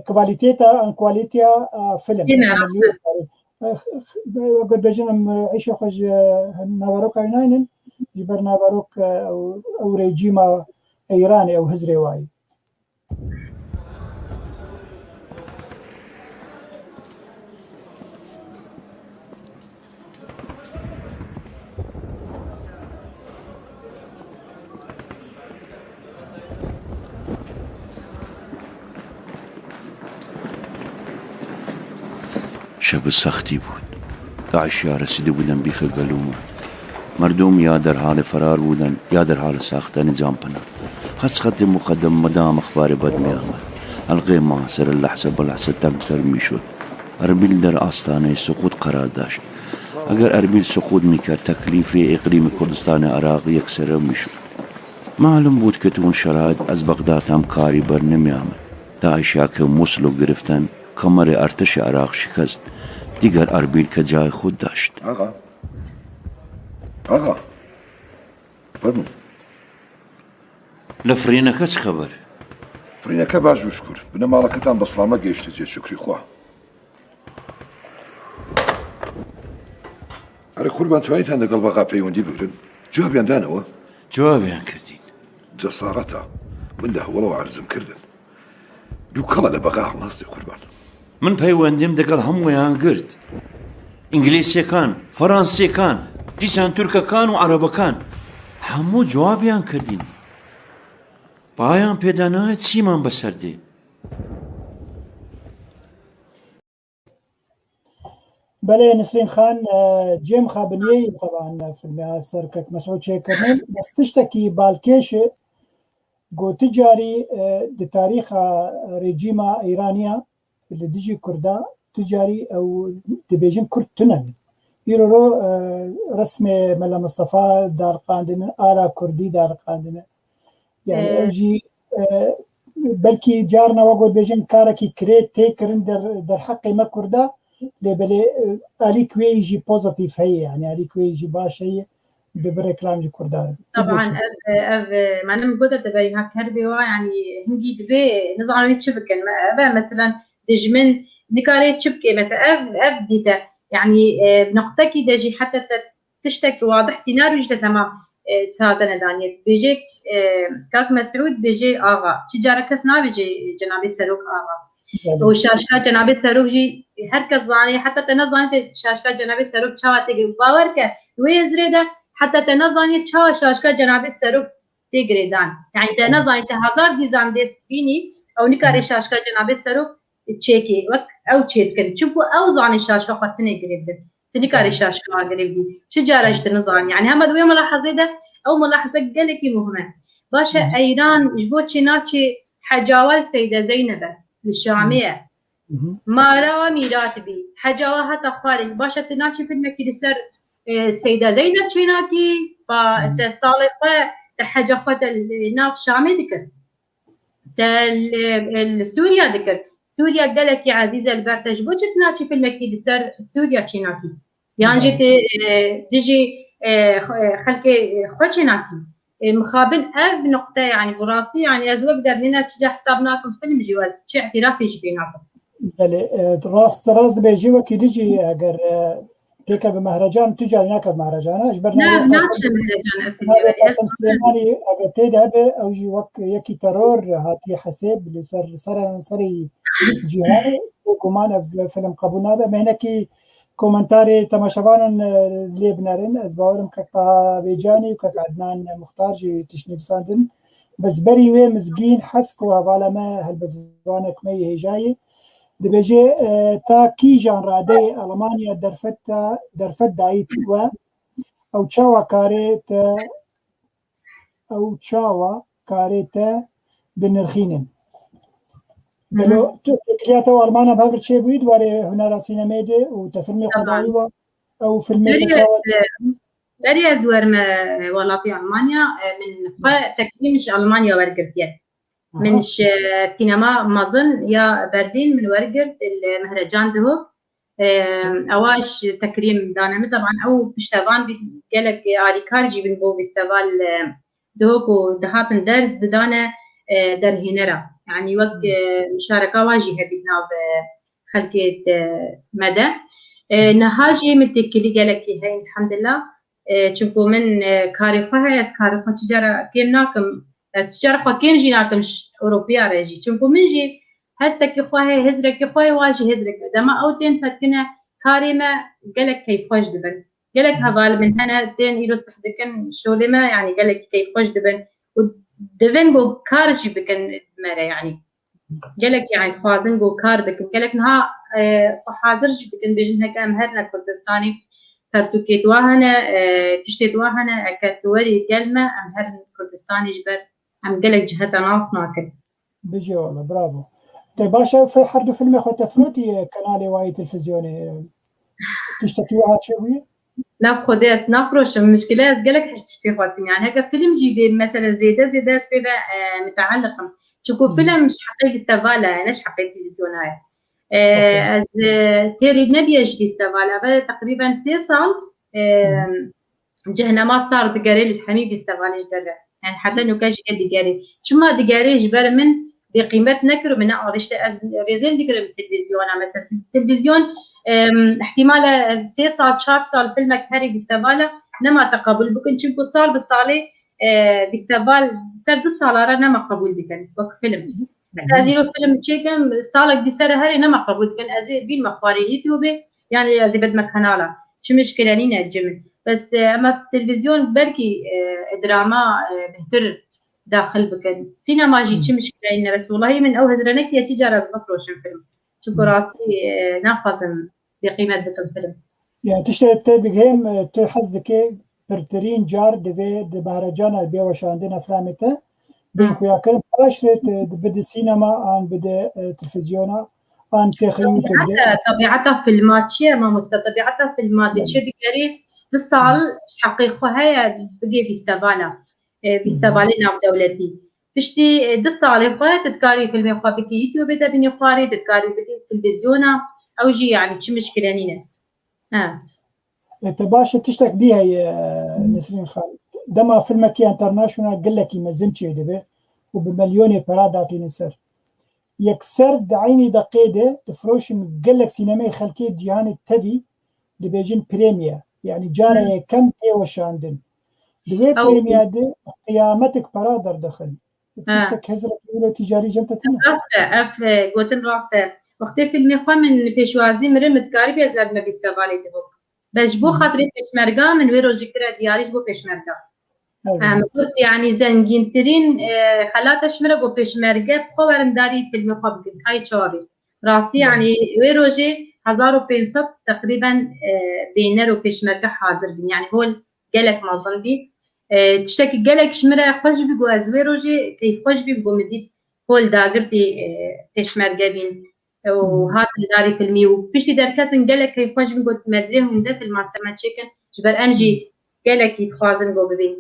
كواليتيتا ان كواليتيا فيلم قد بجنم عيشو خج ناوروك عينين جبر ناوروك او ريجيما ايراني او هزري واي شب سختی بود. داعشیا رسیده بودن بیخ گلومه. مردم یا در حال فرار بودن یا در حال ساختن جامپنا. خط مقدم مدام اخبار بد می آمد. الغی معاصر اللحظه بلحظه تنگتر می شد. اربیل در آستانه سقوط قرار داشت. اگر اربیل سقوط میکرد تکلیف اقلیم کردستان عراق یکسره میشد. معلوم بود که تو اون شرایط از بغداد هم کاری بر نمی آمد. داعشیا که موسلو گرفتن کمر ارتش عراق شکست. دیگر اربیل که جای خود داشت. آقا فرمون لفرینکه چه خبر؟ فرینکه باش و شکر بنه مالکتان بسلامه گشته جه شکری خواه اره قربان توانید هنده قلبقا پیوندی بگرن جوابیان دانوه؟ جوابیان کردین جسارتا من ده ولو عرزم کردن دو کلا لبقا ناستی قربان من پیوندیم دقل همویان کرد انگلیسی کان فرانسی کان دیسان ترکا کان و عربا کان همو جوابیان کردین پایان پیدا ناید چیمان بسرده بله نسرين خان جيم خابنية طبعا في المعاصر كك مسعود شيكرنين بس تشتكي بالكيشة جو تجاري دي تاريخ ريجيما إيرانية اللي ديجي كردا تجاري أو دبيجين كرد تنن يرو رسمي ملا مصطفى دار قاندنا آلا كردي دار قاندنا يعني أوجي بلكي جارنا وقود بيجين كاركي كريت تيكرن در حقي ما كردا لبلي عليك ويجي بوزيتيف هي يعني عليك ويجي باش هي ببركلام جي كردار طبعا ما انا مقدر دبي هاك هربي يعني هندي دبي نزعل يتشبكن مثلا دجمن نكاري تشبكي مثلا اف ديتا يعني بنقطه كي دجي حتى تشتك واضح سيناريو جدا تمام تازه ندانيت بيجيك كاك مسعود بيجي اغا تجاره كسنا بيجي جناب السروق اغا وشاشكا جناب السروق جي هر کس زاني حتى تنظاني شاشكا جناب السروق چاواتي باور که وی زریده حتى تنظاني تشا شاشكا جناب السروف تيجريدان يعني تنظاني تهزار ديزان ديسبيني او نكاري شاشكا جناب السروف تشيكي وك او تشيتكن شوفوا او زاني الشاشكا خاطني قريب تنكاري شاشكا قريب شجارة تنظان يعني هم دوي ملاحظة ده او ملاحظة قالكي مهمة باشا ايران جبوت شناتشي حجاول سيدة زينب الشامية ما لا ميرات بي حجاوها تخالي باشا تناتشي في المكي سر السيدة زينب شناكي فالصالحة تحجفت الناف شامي ذكر سوريا ذكر سوريا قالك يا عزيزة البرتج بوش تناتشي في المكي سر سوريا شناكي يعني جيت تجي خلكي خد شناكي مخابل أب نقطة يعني براسي يعني أزوج در هنا تجاه حسابناكم فيلم جواز شيء اعتراف يجبيناكم. بله راست بيجي وكي تجي أجر تيكا بمهرجان تجي هناك بمهرجان أجبرنا. نعم ناتش المهرجان هذا قاسم سليماني أجر تيجي هبه أو جي وك يكي ترور هاتي حساب اللي صري جهاني وكمان في فيلم قبولنا هذا مهنكي كومنتاري تماشاوان اللي بنارن أزباورم كتا بيجاني وكا عدنان مختار جي تشنيف ساندن بس بري وي مزجين حسكو هوالا ما هالبزوانك مي هجاي دبيجي تا كي جان رادي ألمانيا درفت دايت و أو تشاوا كاريتا بنرخينن بلو كلياته ألمانيا بهذا شيء بيد واري هنا راسينا ميدي وتفيلمي قضائي أو فيلمي بري أزور ولاتي ألمانيا من تكريمش ألمانيا ورقرتيا من سينما مازن يا برلين من ورقرت المهرجان ده أواش تكريم دانمي طبعا أو بشتغان قالك أريكارجي بنبو بيستغال دهوك ودهاتن درس دانا در هنرا يعني وقت مشاركة واجهة بدنا بخلقة مدى نهاجي متكلي قالك هاي الحمد لله تشوفوا من كاريخها اس كاريخها تجارة كيم ناكم اس تجارة كيم جي ناكمش أوروبيا رجي تشوفوا من جي هستك خواه هزرك خواه واجه هزرك دما أو تين فتكنا كاريمة قالك كيف خوش دبن قالك هذا من هنا تين يرصح دكن شولما يعني قالك كيف خوش دبن ودبن كارجي بكن مرة يعني قالك يعني خوازن كار بكن قالك نها حاضرش بكن بيجن هكا مهرنا كردستاني ترتوكيت واهنا تشتيت واهنا كتوري كلمة أمهر كردستاني جبر أم قالك جهة ناس ناكل بيجي والله برافو. طيب باشا في حردو فيلم أخو تفروتي كنالي واي تلفزيوني تشتكي واحد شوية؟ ناخذ اس نفرش المشكلة قالك حش تشتي خواتم يعني هكا فيلم جديد مثلا زيادة سبيبة متعلقة شوفوا فيلم مش حقيقي استفالة نش حقيقي تلفزيون هاي از تيري نبي اجي استفالة بعد تقريبا 6 سال جهنا ما صار دقاري الحميد استفالة جدرة يعني حتى انه كاش دقاري شو ما دقاري جبر من بقيمة نكر من أرشت از ريزين دقر بالتلفزيون مثلا التلفزيون احتمال 6 سال 4 سال فيلمك هاري بيستفالة نما تقبل بكن شنكو صار بالصالة بيستفال سر 2 سال نما قبول بكن وك فيلم ازيرو فيلم تشيكم صالك دي سر هاري نما قبول بكن ازي بين مخباري يوتيوب يعني ازي بد مكانالا شو مشكلة لينا الجمل بس اما التلفزيون بركي دراما بهتر داخل بكن سينما جي شو مشكلة لينا بس والله من او هزرنك يا تجارة بكروش الفيلم شكو راسي نافذم بقيمة ذاك الفيلم. يعني تشتري تدقيم تحسدك برترين جار دي مهرجان البيوش عندنا أفلامته بينكو ياكل باشرت بدي سينما عن بدي تلفزيونا عن تخيوت طبيعتها في الماتشية ما طبيعتها في المادة شيء دقري تصال حقيقة هي بقي بيستبالنا بدولتي فشتي دصالي خوات تذكاري في المقابل يوتيوب ده بني قاري تذكاري بالتلفزيون او جي يعني شو مشكله نينا انت باشا تشتك بيها يا نسرين خالد دما فيلمك انترناشونال قال لك يمزن شي دبي وبمليون براداتي نسر يكسر دعيني دقيده تفروش قال لك سينمائي خلكي جهان التفي دبيجين بريميا يعني جاره كم وش عندن دوي بريميا دي قيامتك برادر دخل تشتك هزرك ولا تجاري جمتتنا راسته اف قوتن راسته وقتی فیلمی خواه من پیشوازی مرم متکاری بیز لد ما بیستوالي دهوك بس بو خاطري بيشمركا من ويرو ذكرى دياريش بو بيشمركا قلت يعني زنجين ترين خلاطة شمرك وبيشمركا بخورن داري في المقابل هاي شوابي راستي يعني ويروجي 1500 تقريبا بينر وبيشمركا حاضر بين يعني هو قالك ما ظنبي تشتكي قالك شمرة خوش بيقو ازويروجي كيف خوش بيقو مديد هول داقرتي بيشمركا بين وهذا داري فيلمي وبيشتي دركاتن قالك كيف خوش بيقو تمدريهم ده في الماسما تشيكن جبر امجي قالك يتخازن قو ببين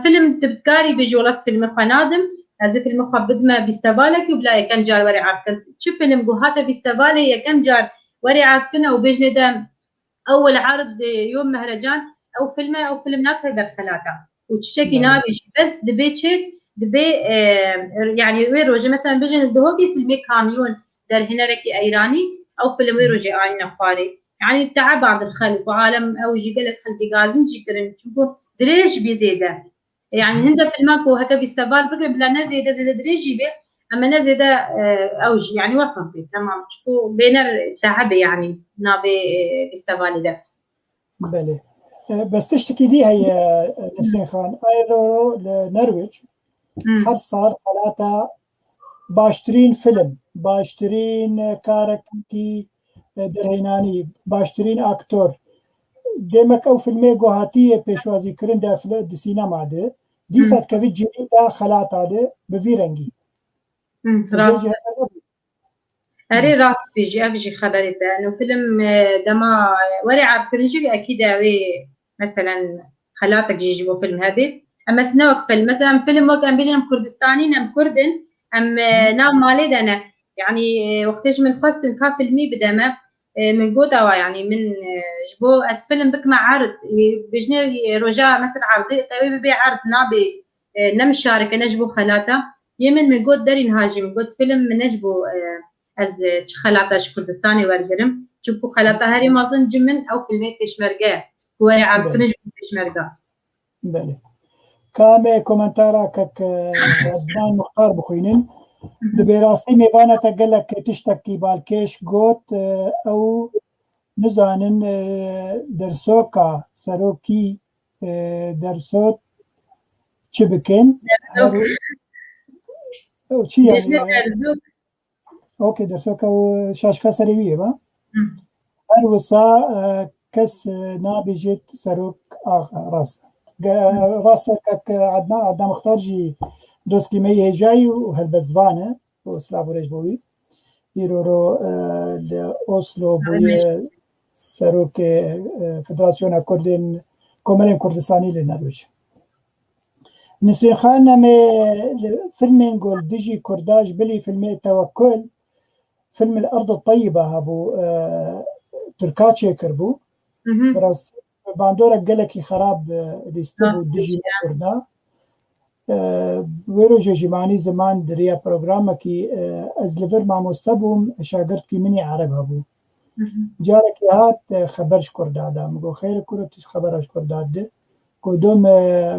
فيلم تبتكاري بجولس فيلم خنادم از فيلم خبد ما بيستبالك وبلا كم جار وري عارفن شو فيلم قو هذا بيستبالي يا كم جار وري عارفن وبيجني ده اول عرض يوم مهرجان او فيلم ناكل برخلاته وتشكي نابي بس دبيتشي دبي يعني ويروجي مثلا بيجن الدهوكي فيلم كاميون در هنا ركي ايراني او فيلم ويروجي اني نخاري يعني تعب بعض الخلق وعالم او جي قالك خلقي غازن جيكرن شوفوا دريش بيزيده يعني هندا فيلماكو هكا بيستبال بكره بلا نزيده زيد دريجي به اما نزيده اوج يعني وصل فيه تمام شكو بينر تعب يعني نابي بيستبالي ده بله بس تشتكي دي هي نسرين خان ايرو لنرويج هر صار ثلاثة باشترين فيلم باشترين كاركتي درهيناني باشترين اكتور ديمك او فيلمي جوهاتي بيشوازي كرين دا في السينما ده دي سات كفي جريدا خلاطة ده بفيرنجي راس هري راس بيجي خبري ده انه فيلم دما وري عارف كرنجي اكيد اوي مثلا خلاطك يجيبوا فيلم هذه اما سنوك فيلم مثلا فيلم وقت ام بيجن كردستاني نم كردن ام نام مالي دنا يعني وقتاش من خاصة كان فيلمي بدما من قوتها يعني من جبو اس فيلم بك مع عرض بيجني رجاء مثلا عرضي طيب ببيع عرض نابي نمشارك نجبو خلاطة يمن من قوت داري نهاجي من قوت فيلم من نجبو از خلاطة كردستاني ورقرم جبو خلاطة هاري مازن جمن او فيلمي بيشمرقاه هو عرض نجبو بيشمرقاه بله كامي كومنتارا كك عدنان مختار بخوينين دبيراستي ميوانا تقلك تشتكي بالكيش قوت او نزانن درسوكا سروكي درسوت چبكن او چی يعني اوكي درسوكا وشاشكا سريوية با هر وصا كس نابجت سروك راس كك عدنان مختار جي دوسكي مي جاي وهالبزفانة وسلافو رجبوي يرورو لأوسلو بوي سروك فدراسيون كردين كومالين كردستاني لنرويج نسرين خان مي فيلمين قول ديجي كرداج بلي فيلمي توكل فيلم الأرض الطيبة هابو تركاتشي كربو براستي باندورا قلكي خراب ديستبو ديجي كردا ویروژه جمانی زمان دریا پروگرام کی از لور ماموستبوم شاگرد کی منی عرب هبو جاره کی هات خبرش کرداده مگو خیر کرد تش خبرش کرداده کدوم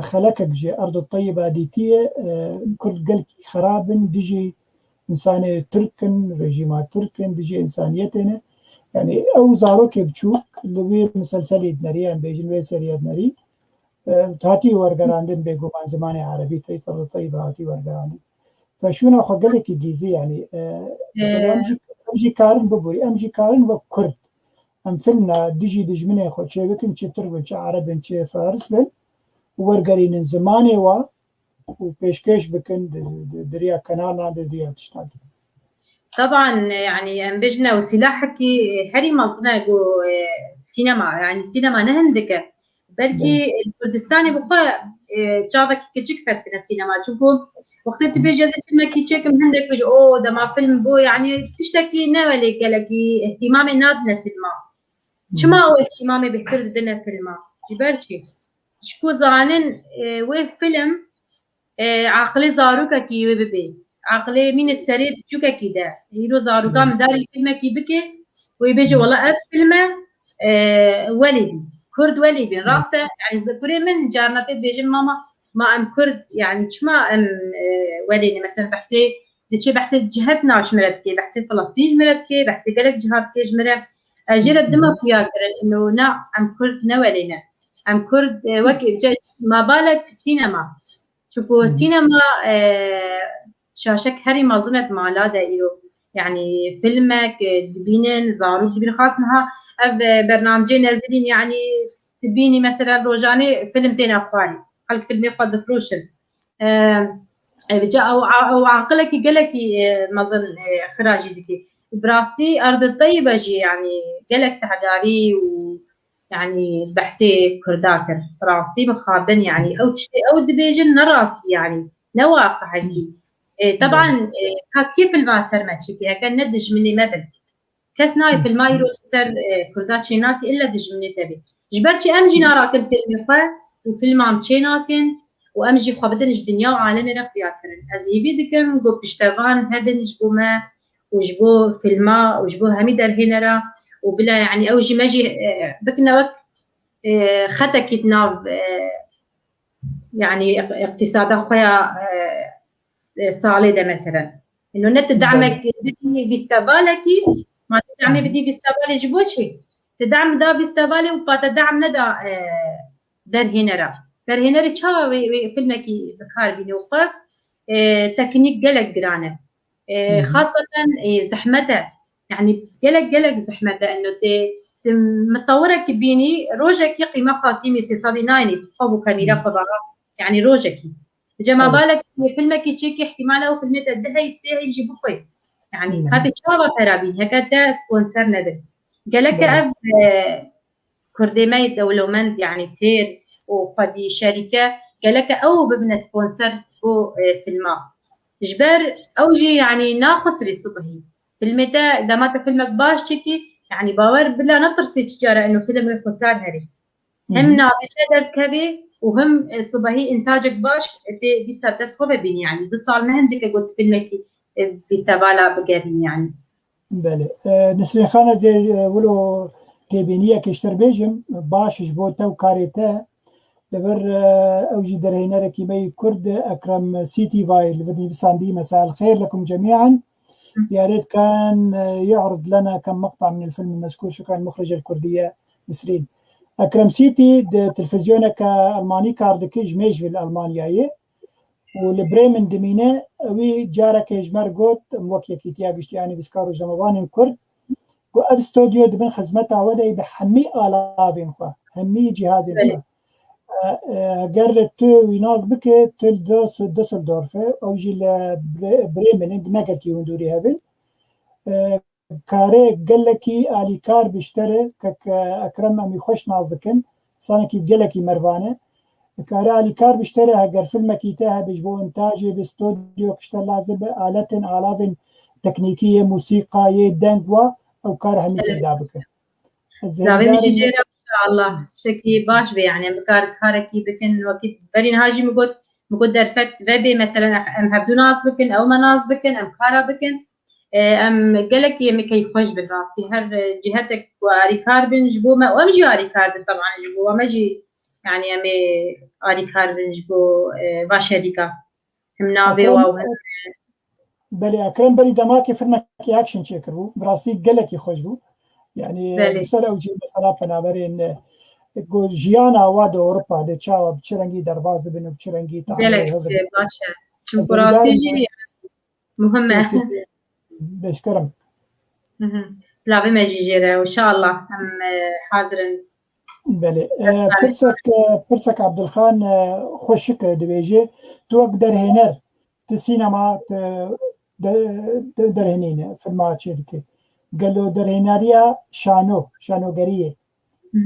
خلقك جي ارض الطيبه ديتيه كرد قلك خرابن ديجي انسان تركن رجيمات تركن ديجي انسانيتنا يعني او زاروك بتشوك اللي مسلسل نري ام بيجن ويسرياد نري هاتي ورقراندن بيقومان زمان عربي تيطر طيبة هاتي ورقراندن فشونا خقلك جيزي يعني امجي كارن ببوري امجي كارن وكرد ام فيلمنا ديجي دجمني خود شي بكن شي ترك شي عرب شي فارس بن ورقرين زماني وبيشكش بكن دريا كنانا دريا تشتاق طبعا يعني ام بجنا وسلاحكي حري مصنع سينما يعني السينما نهندك بلكي الكردستاني بخا جافك كيتشك فات في السينما تشوفوا وقت تبي جازت فيلم كيتشك من عندك بيجي اوه ده ما فيلم بو يعني تشتكي نوالي قالكي اهتمامي نادنا فيلم شما هو اهتمامي بيحتر دنا فيلم جبرتي شكو زانن وي فيلم عقلي زاروكا كي وبيبي عقلي مين تسريب شوكا كده هيرو زاروكا مداري الفيلم كي بكي ويبيجي والله فيلم ولدي كرد ولي بين راسته يعني ذكري من جارنا بيجي ماما ما ام كرد يعني شما ام ولي مثلا بحسي دشي بحسي جهتنا شمرت كي بحسي فلسطين جمرت كي بحسي قالك جهات كي جمره أجير الدماغ ياكر إنه نا أم كرد نولينا أم كرد وقت ما بالك سينما شوفوا السينما شاشك هري ما ظنت مالادا إيرو يعني فيلمك دبينن زارو دبين خاصنها أب برنامجين نازلين يعني تبيني مثلا روجاني فيلم تين أخواني خلق فيلم قد فروشن أو عقلك قالك ما ظن خراجي دكي براستي أرض الطيبة جي يعني قالك تحداري ويعني بحسي كرداكر براستي مخابن يعني أو تشتي أو دبيجن نراستي يعني نواقع هكي طبعا كيف الماسر ما تشكي كان ندج مني مبل كاس ناي في المايرو سر كرداتشي ناكي إلا دج مني تبي جبرتي أمجي ناراكن فيلم خا وفيلم عم تشيناكن وأمجي خابدنج دنيا وعالمي رفياترن أزيبي دكم جو بشتغان هذا نجبو ما وجبو فيلما وجبو هميدر هنرا وبلا يعني أوجي ماجي بكنا وقت خطك يتناف يعني اقتصاد أخويا صالي ده مثلا إنه نت دعمك بدي بيستقبالكي ما تدعمي بدي بيستقبالي جبوشي تدعم دا بيستقبالي وبتدعم ندا در هنرا در هنرا تشوا فيلمكي بخار بيني وقص تكنيك قلق جرانه خاصة زحمته يعني قلق زحمته إنه مصورك بيني روجك يقي ما خاتمي سيصالي نايني بقبو كاميرا فضاء يعني روجكي جما بالك فيلمك تشيكي احتمال او فيلمات الدهي سيعي يجي بقي يعني هذه تشابه ترابين هكذا سبونسر ندر قالك اب كرديمي دولومند يعني كثير وفدي شركه قالك او ببنى سبونسر او فيلما جبر اوجي يعني ناخسري صبحي فيلمتا دامات فيلمك باش تشيكي يعني باور بلا نطرسي تجاره انه فيلم خسار هري هم نابي كبي وهم صباحي انتاجك باش بيسا بس هو ببين يعني دي صار ما عندك قلت فيلمك بيسابالا بقارين يعني بله نسرين خانة زي ولو تبينية كشتر بيجم باش جبوتا وكاريتا لبر اوجي درهينا كيمي كرد اكرم سيتي فاي لفدي بساندي مساء الخير لكم جميعا يا ريت كان يعرض لنا كم مقطع من الفيلم المذكور. شكرا المخرجة الكردية نسرين. أكرم سيتي تلفزيونك ألماني كاردكي جميج في ألمانيا والبريمن دمينة وي جارك جمر قوت موكي كيتيا قشتياني بسكارو جموان كرد وأف ستوديو دبن خزمتها ودي بحمي آلافين خوا همي جهازين قررت تو ويناز بك تل دوسلدورف أو جي بريمن بنقلتي وندوري هبل كاره قلكي آلي كار بيشتري كك أكرم أمي خوش نازدكن صانكي قلكي مروانة كاره آلي كار بيشتري هقر فيلمكي تاها بيجبو انتاجي باستوديو كشتر لازم آلات آلافين تكنيكية موسيقى دنقوا أو كاره همي كدابك زاوي مجيجيرا إن شاء الله شكي باش بي يعني كاركي بكن وقت برين هاجي مقود درفت وبي مثلا أم هبدو ناز بكن أو ما ناز بكن أم كارا بكن ام قالك يمي كي خوش بالراستي هر جهتك واريكار بنجبو ما وامجي اريكار طبعا جبو ومجي يعني امي اريكار بنجبو باشريكا هم نابي واو بلي اكرم بلي دماكي فرمك اكشن تشكرو براستي قالك خوش بو يعني سر اوجي مثلا فنابرين يقول جيانا واد اوروبا دي تشاو بچرنگي درباز بنو بچرنگي تعال باشا شمكراسي جي مهمه بشكرك. سلامي مجيجيرا وإن شاء الله هم حاضرين. بله. برسك عبد الخان خوشك دبيجي توقدر هنر السينما درهنين في الماتش ديك قالوا درهناريا شانوغريه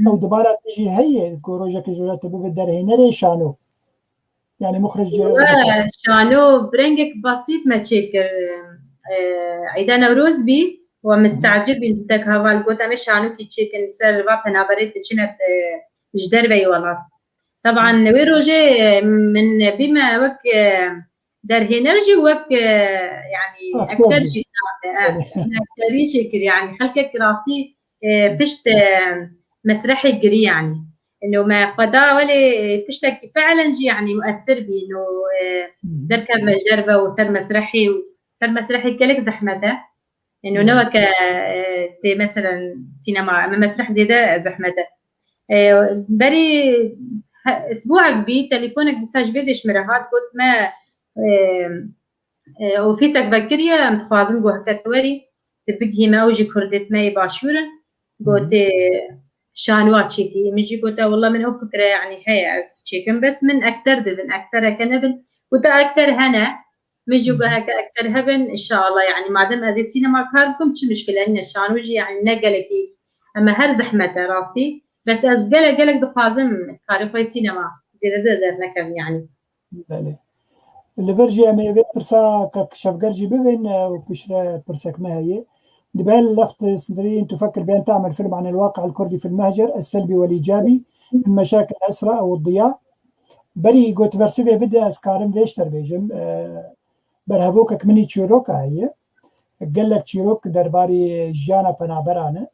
أو دبارة تجي هي كوروجك جورات بدرهناري شانو يعني مخرج شانو برنجك بسيط ما تشكر عيدا نوروز بي ومستعجب بدك هوا القوت عم شانو كي تشيكن سر وقتنا بريت تشنت جدر بي والله طبعا ويروجي من بما وك در هنرجي وك يعني اكثر شيء اكثر شيء يعني خلكك راسي بشت مسرحي جري يعني انه ما قضاء ولا تشتكي فعلا جي يعني مؤثر بي انه دركب جربه وصار مسرحي كلك زحمته انه نوك تي مثلا سينما اما مسرح زياده زحمته بري اسبوعك بي تليفونك بساج بيدش مرهات قلت ما وفيسك بكريا متخوازن جو هكا توري تبقي ما اوجي كردت ماي باشورن قلت شانوات شيكي مجي قلت والله من او فكره يعني هي از تشيكن بس من اكتر دبن اكتر كنبن قلت اكتر هنا مجي هكا اكتر هبن ان شاء الله يعني ما دام ازي السينما كاركم شو مشكله ان شانوجي يعني نقلكي اما هر زحمته راستي بس از قلق دخازم كارفه السينما زياده در نكم يعني بله لفرجي أمي برسا كشفقرجي ببين وبشرة برسك ما هي دبال الأخت سنزرين تفكر بأن تعمل فيلم عن الواقع الكردي في المهجر السلبي والإيجابي من مشاكل الأسرة أو الضياع بري قلت برسبي بدي أسكارم فيشتر بيجم برهفوكك مني تشيروكا هي قال لك تشيروك درباري جانا بنابرانا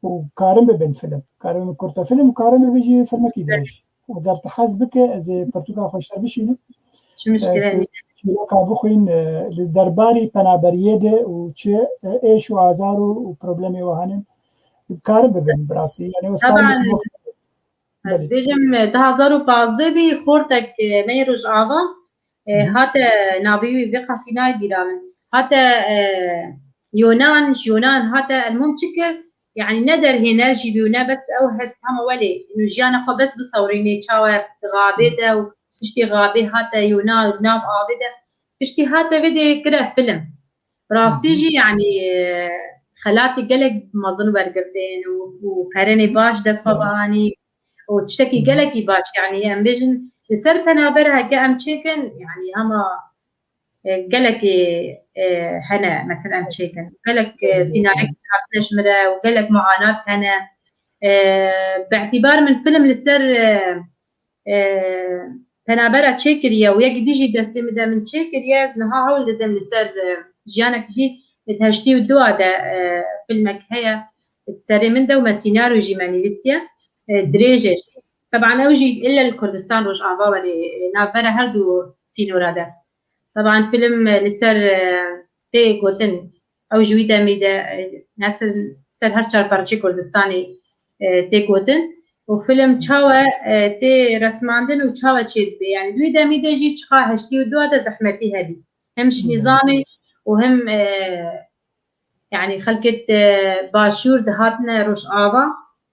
وكارم ببين فيلم كارم كرتا فيلم وكارم بيجي فيلم كيدريش ودرت حاسبك زي برتقال خوشتر بشينه شو مشكلة تشيروكا بخوين درباري بنابريه ده وچه ايش وازارو وبروبلمي وهانن كارم ببين براسي يعني طبعا از بيجم 2015 بي خورتك ميروج آوا حتى نابيوي بقصيناي ديرامن حتى يونان حتى المهم شكر يعني ندر هنا جيبونا بس او هست هم ولي انه جانا خو بس بصوريني تشاور غابده وشتي غابي حتى يونان ناب عابده شتي حتى بدي كده فيلم راستيجي يعني خلاتي قلق مظن برقردين وكرني باش دس فباني وتشتكي قلقي باش يعني امبيجن لسر فنابرها كأم تشيكن يعني هما قلقي هنا مثلا تشيكن قلق سيناريك حتى شمرة وقلق معاناة هنا باعتبار من فيلم لسر فنابرها تشيكريا ويجي ديجي دستي مدا من تشيكريا زنها هول دم لسر جانك دي تهشتي ودوا ده فيلمك هي تسري من ده وما سيناريو جيماني ليستيا دريجة طبعا اوجي الا الكردستان روش اعضاء ولي نافرة هردو سينورا ده طبعا فيلم لسر تي قوتن اوجي ويدا ميدا ناس سر هرشار بارشي كردستاني تي قوتن وفيلم تشاوى تي رسماندن وتشاوى تشيد بي يعني ويدا ميدا جي تشخا هشتي ودوا ده زحمتي هدي همش نظامي وهم يعني خلقت باشور دهاتنا روش آبا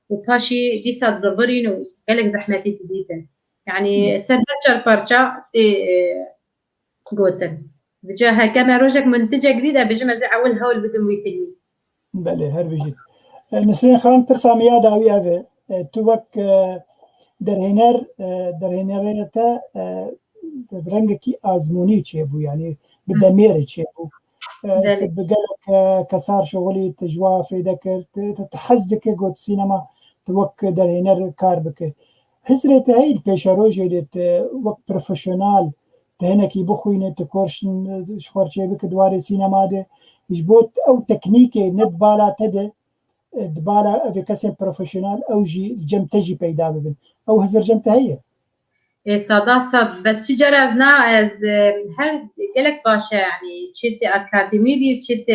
وباشي ديسات زبرين وقالك زحمتي تديتن يعني سرهرشر بارشا قوتن بجاها كما روجك منتجة جديدة بجمع زي أول هول بدون ويفيلمي بله هر بجد نسرين خان ترساميا داوي أفي توك درهنرتا برنگكي آزموني تشيبو يعني بدمير تشيبو بقالك كسار شغلي تجوا في ذكر تحزدك قد سينما توك درهنر كار بك هزرت هاي البيشاروجي وقت بروفيشنال تهنكي بخوين تكورشن شخورشي بك دواري سينما ده جبوت او تكنيكي ندبالا تده دبالا في كسر بروفيشنال او جي جم تجي بيدا ببن او هزر جم تهيه صدا صد بس شجرة ازنا از هل قلك باشا يعني تشد اكاديمي بي تشد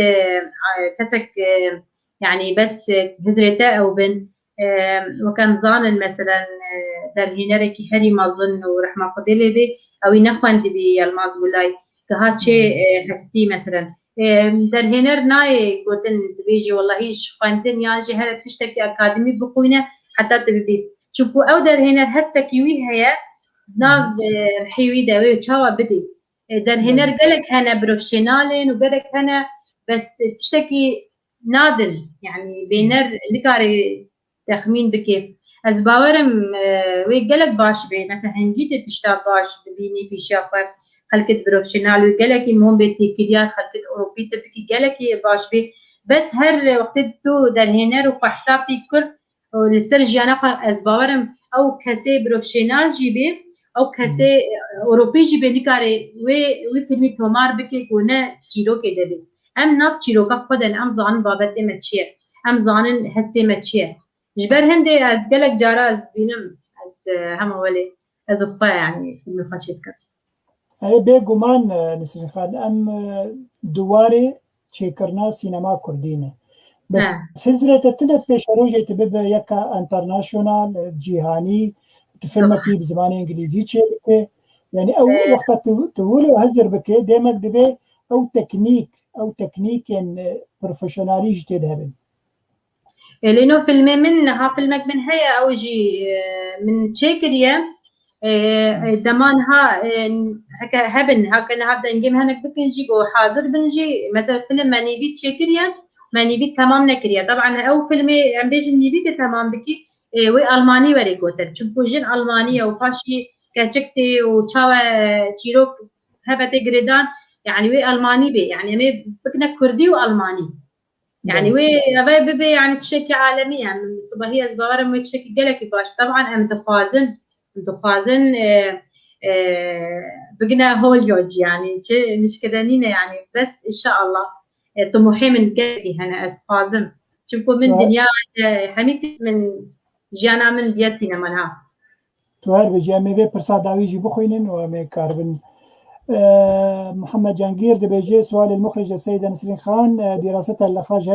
كسك يعني بس هزرته او بن وكان ظان مثلا در هنركي هري ما ظن ورحمة قديلي بي او ينخوان بي الماز ولاي كهات شيء هستي مثلا در هنر ناي قوتن بيجي والله شخوانتن يعني هل تشتكي اكاديمي بقوينه حتى تبدي شوفوا او در هنر هستكي وي هي ناف حيوي داوي وشاوا بدي در هنر قالك هنا بروفيشنالين وقالك هنا بس تشتكي نادر يعني بينر نكاري تخمين بكيف از باورم ويقالك باش بي مثلا هنجيت تشتا باش ببيني في شافر خلقت بروفيشنال وقالك مهم بيتي كريار خلقت اوروبي تبكي قالك باش بي بس هر وقت تو در هنر وحسابتي كل ولسر جانا از باورم او كسي بروفيشنال جيبي او کسی اوروپی جی بینی کاری و فیلمی تومار بکی کنه چیرو که دبی ام ناف چیرو که خودن ام زان بابت مچیه ام زانن هستی مچیه جبر هندی از گلک جارا از بینم از هم ولی از خوا يعني فيلم خاشيت كر أي بيجومان نسرين خان أم دواري چێکردنا سینەما کوردینە بەس هزرێتە تنە پێشەڕۆژێت ببە یەکە ئەنتەرناشۆنال جیهانی فیلمێکی بزمانی ئینگلیزی چێ بکێ یعنی ئەو وەختە تولو هەزر بکێ دێمەک دەبێ ئەو تەکنیکێن پروفێشۆنالیش تێدا هەبن لأنه فيلمي منها فيلمك من هيا أوجي من تشيكريا دمانها هكا هبن هكا نهار نجيب هنك بكنجي وحاضر بنجي مثلا فيلم مانيبي تشيكريا مانيبي تمام نكريا طبعا أو فيلمي عم بيجي نيبي تمام بكي وي ألماني وري قوتر شوفوا جن ألمانية وفاشي كاتشكتي وشاوى تشيروك هبتي جريدان يعني وي ألماني بي يعني مي بكنا كردي وألماني يعني وي أبي ببي يعني تشكي عالمية من صباحية زبارة مو تشكي قلك باش طبعا أم دخازن بقنا هوليود يعني مش كدانينا يعني بس إن شاء الله طموحي من قلبي هنا أستفازم شوفوا من دنيا حميتي من جانا من بيا سينما منها توهر بجامعة في برسا داويجي بخوينن ومي كاربن محمد جانجير دبيجي سؤال المخرج السيدة نسرين خان دراستها اللخرج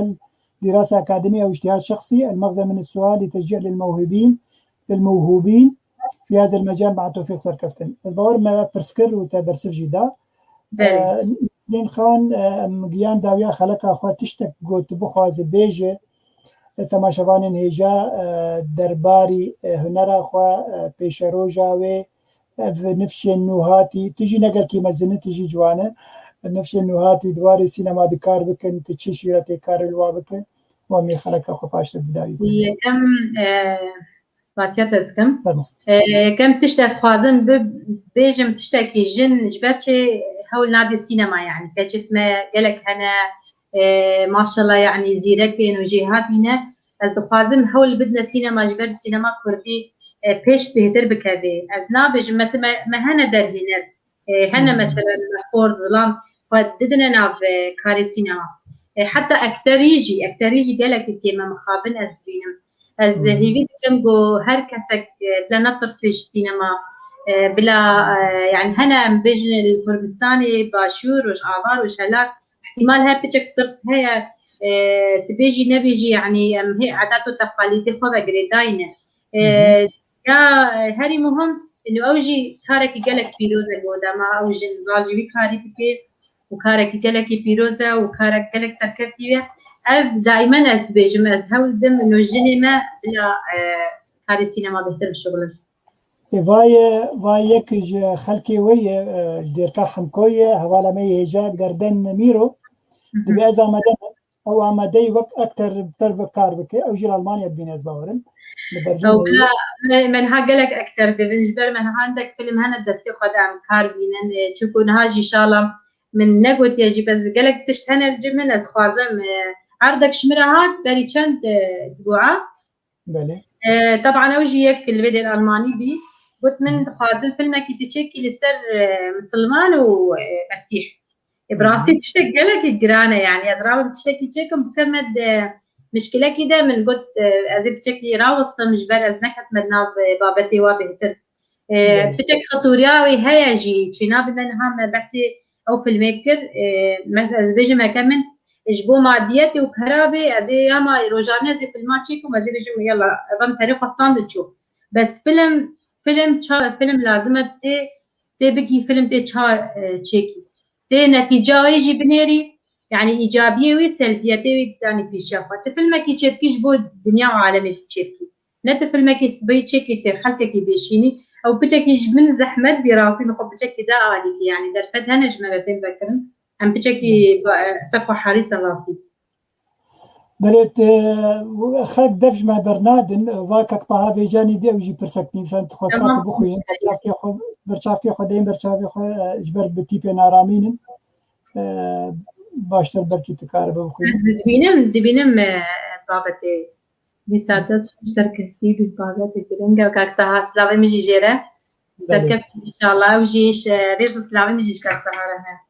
دراسة أكاديمية أو اجتهاد شخصي المغزى من السؤال لتشجيع للموهوبين في هذا المجال مع توفيق سركفتن الظاهر ما برسكر وتبرسف جدا نسرين خان مجيان داوية خلقها أخوات تشتك قوت بخواز بيجي تماشاوان هجا درباري هنرا أخوة بيشروجا و نفش النوهاتي تجي نقل كي مزنة تجي جوانا نفش النوهاتي دواري سينما دكار بكن تشيشي راتي كار الوابك ومي خلق أخو باش البداية كم سباسيات كم تشتاق خوازم بيجم تشتاقي جن جبرتي هول نادي السينما يعني كجت ما قالك أنا ما شاء الله يعني زيركين وجهاتنا از خوازم هول بدنا سينما جبر سينما كردي پیش بهتر بکوی از نابج مثلا ما هنا در هنا مثلا خورد ظلام فددنا ناف كاري سينما حتى اكتريجي قالك كيما مخابن از بينم از هيفيد كم جو هر كسك بلا نطرسلش سينما بلا يعني هنا بيجن الكردستاني باشور وش آبار وش هلاك احتمال هاي بتشك ترس هي تبيجي نبيجي يعني هي عادات وتقاليد خذ قريداينه يا هري مهم إنه أوجي كارك جالك بيروزة جودا ما أوجي راجبي كاري بكي وكارك جالك بيروزة وكارك جالك سركفتية أب دائما أستبيجم أزهول دم إنه الجنما بلا كاري سينما بهتر بشغله. واي يكج خلكي ويا ديركا حمكوية حوالا مي هجاب جردن ميرو دبي أزا مدن أو عمدي وقت أكتر بترب كار بكي أوجي ألمانيا بين أزباورن. أو لا من هاجلك أكتر بالنسبة من عندك فيلم هنا دستي قدام كاربينن تشوفون هاجي إن شاء الله من نقود يجي بس جلك تشتهنا الجمل الخوازم عرضك شمرهات بري كنت أسبوعات بله طبعا أوجيك الفيديو الألماني بي قلت من خوازم فيلمك يتشكي لسر مسلمان ومسيح براسي تشتك جلك الجرانة يعني أزرار تشتكي تشكم بكمد مشكلة كده من قلت أزيد بشكل راوصنا مش بر أزنكت مدنا بابتي وابهتر بشكل خطورياوي هيجي تشينا بدنا نهم بحثي أو في الميكر مثلا بيجي ما كمن إجبو مادياتي وكهربي أزي ياما روجاني أزي في الماتشيكم أزي بيجي يلا بام طريق أصلا تشوف بس فيلم لازم تبكي فيلم تشيكي نتيجة يجي بنيري يعني إيجابية وسلبية يعني في الشافة تفيلمك يتشكيش بود دنيا وعالم تشكي نتفيلمك يسبي تشكي تخلتك بيشيني أو بتشكي من زحمة براسي نخب بتشكي دا عليك يعني درفت هنج مرتين بكرن أم بتشكي سقف حريصة راسي بلت خلق دفج مع برنادن واكك طه بيجاني دي أوجي برسكني مثلا تخوصات بخوي برشافكي خدين برشافكي جبر بتيبي نارامين باشتر بركي تكارب بخوي دبينم بابتي بيسادس سركفتي ببابتي ترنجا وكاكتها سلاوي مجي جيرة سركفتي إن شاء الله وجيش ريز سلاوي مجيش كاكتها رهنا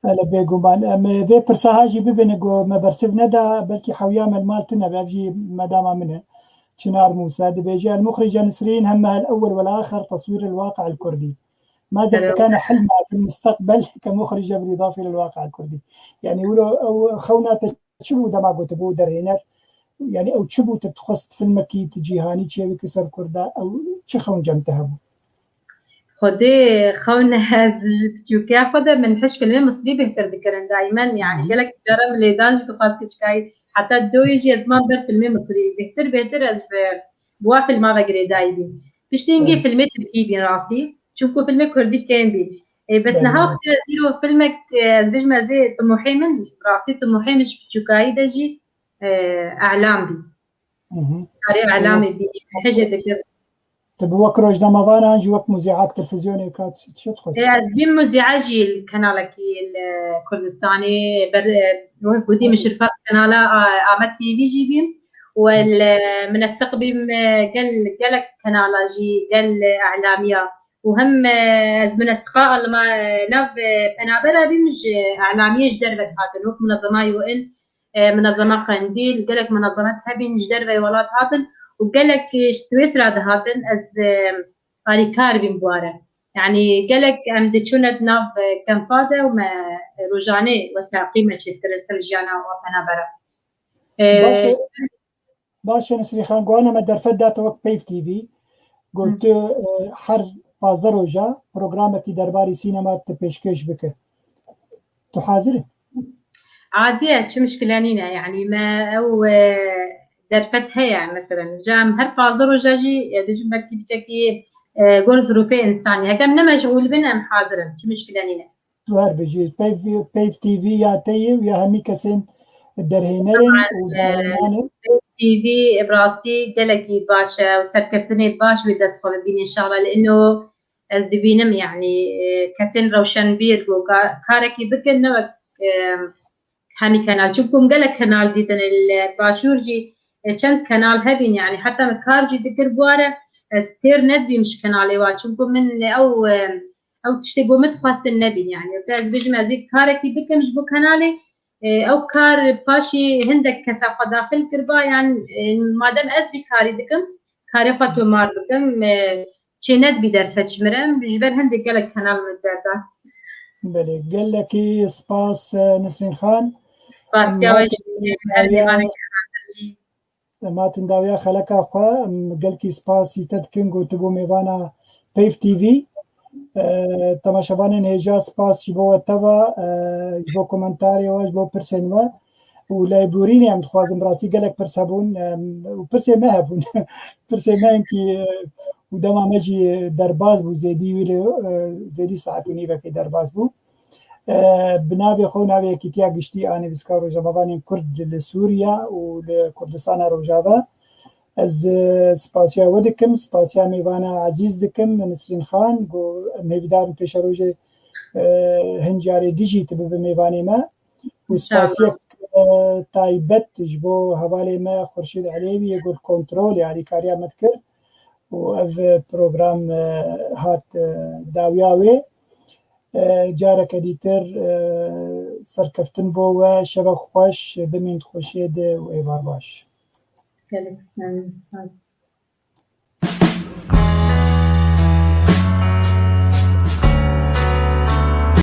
هلا بيقومان أم ذي برساهاجي ببنجو ما برسف ندا بلكي حويام المالتنا بأفجي مدام منها شنار موسى دبيجي المخرجة نسرين همها الأول والآخر تصوير الواقع الكردي ماذا كان حلمها في المستقبل كمخرجة بالإضافة إلى الواقع الكردي؟ يعني ولو أو خونا تشبو دما قوتبو درهنر يعني أو تشبو تتخصت في المكي تجيهاني تشيبي كسر كردا أو تشخون جمتها بو خدي خونا هز بتوكيا خدا من حش فيلم مصري بهتر ذكرن دائما يعني قالك جرم اللي دانج تخاص كشكاي حتى الدو يجي ما بر فيلم مصري بهتر از بوا فيلم ما بقري دايبي بيشتينجي فيلم تركيبي راسي شوفوا فيلم كردي كان بي بس نها وقت زيرو فيلمك زبيج ما زي طموحي من راسي طموحي مش بتوكاي دجي اعلام بي قري اعلامي بي حاجه ذكر طب وقت روج دمافانا انجي وقت مذيعات تلفزيوني كانت شو تخص؟ زبين مذيعاجي الكنالكي الكردستاني ودي مشرفة كنالة عمل تي في جي بيم ومن السقبي قال كنالة جي قال إعلامية وهم من السقاء لما ناف أنا بلا بيمج إعلامية جدر بتهاتن وقت منظمة يو إن منظمة قنديل قالك منظمات هبين جدر بيولات هاتن وقالك سويسرا دهاتن از قاري بمبارة يعني قالك ام دچونت ناف كم فاده وما رجاني وساقي ما تشتر سرجانا وفنا برا باشه نسری خان گوانا ما در فدات وقت پیف تي في قلت حر 15 روجا برنامجی درباری سینما پیشکش بکه تو حاضره عادية شو مشكلانينا يعني ما أو درفتها يعني مثلا جام هر 15 روجا جي دجم بكي بتشكي قول ظروفي إنسانية كم أنا مشغول بنا حاضرا شو مشكلانينا تو هر بيجي بيف تي في يا تيو يا همي كسين الدرهينرين ودرهينرين تي في براستي قالكي باشا وسركفتني باش ودس خلبيني إن شاء الله لأنه أزدبينم يعني كسين روشن بير كاركي بكن نوك همي كانال شوفكم قالك كانال ديتن الباشورجي چند كانال هبين يعني حتى مكارجي ذكر بواره ستير ندبي مش كانالي واشوفكم من او تشتقوا متخواست النبي يعني وكاز بيجي مازيك كاركي بك مش بو كانالي او كار باشي هندك كثافه داخل كربا يعني ما دام ازبي كاري دكم كاري خطو مار بكم شي ندبي درفتش مرم بجبر هندك قالك كانال مدردا بله قال لك سباس نسرين خان سباس يا وجه ما تنداويا خلقا خوا قال كي سباس يتدكن قوتبو ميوانا بيف تي في تماشاوانين هجا سباس يبو توا يبو كومنتاري واش بو برسنوا ولا يبوريني عم تخوازم راسي قالك برسابون وبرسي ما هبون برسي ما يمكن ودما مجي درباز بو زيدي ساعت ونيبا كي درباز بو بناوي خو ناوي كيتيا قشتي اني بسكارو جماوانين كرد لسوريا ولكردستان روجافا از سپاسیا ودکم سپاسیا میوانا عزیز دکم نسرین خان گو میویدار پیشروج هنجاری دیجی تبه میوانی ما و سپاسیا تایبت جبو حوالی ما خورشید علیوی یگور کنترول یعنی کاریا متکر و اف پروگرام هات داویاوی جارك ديتر سركفتن بو وشبك خوش بمين خوشيد وإيبار باش.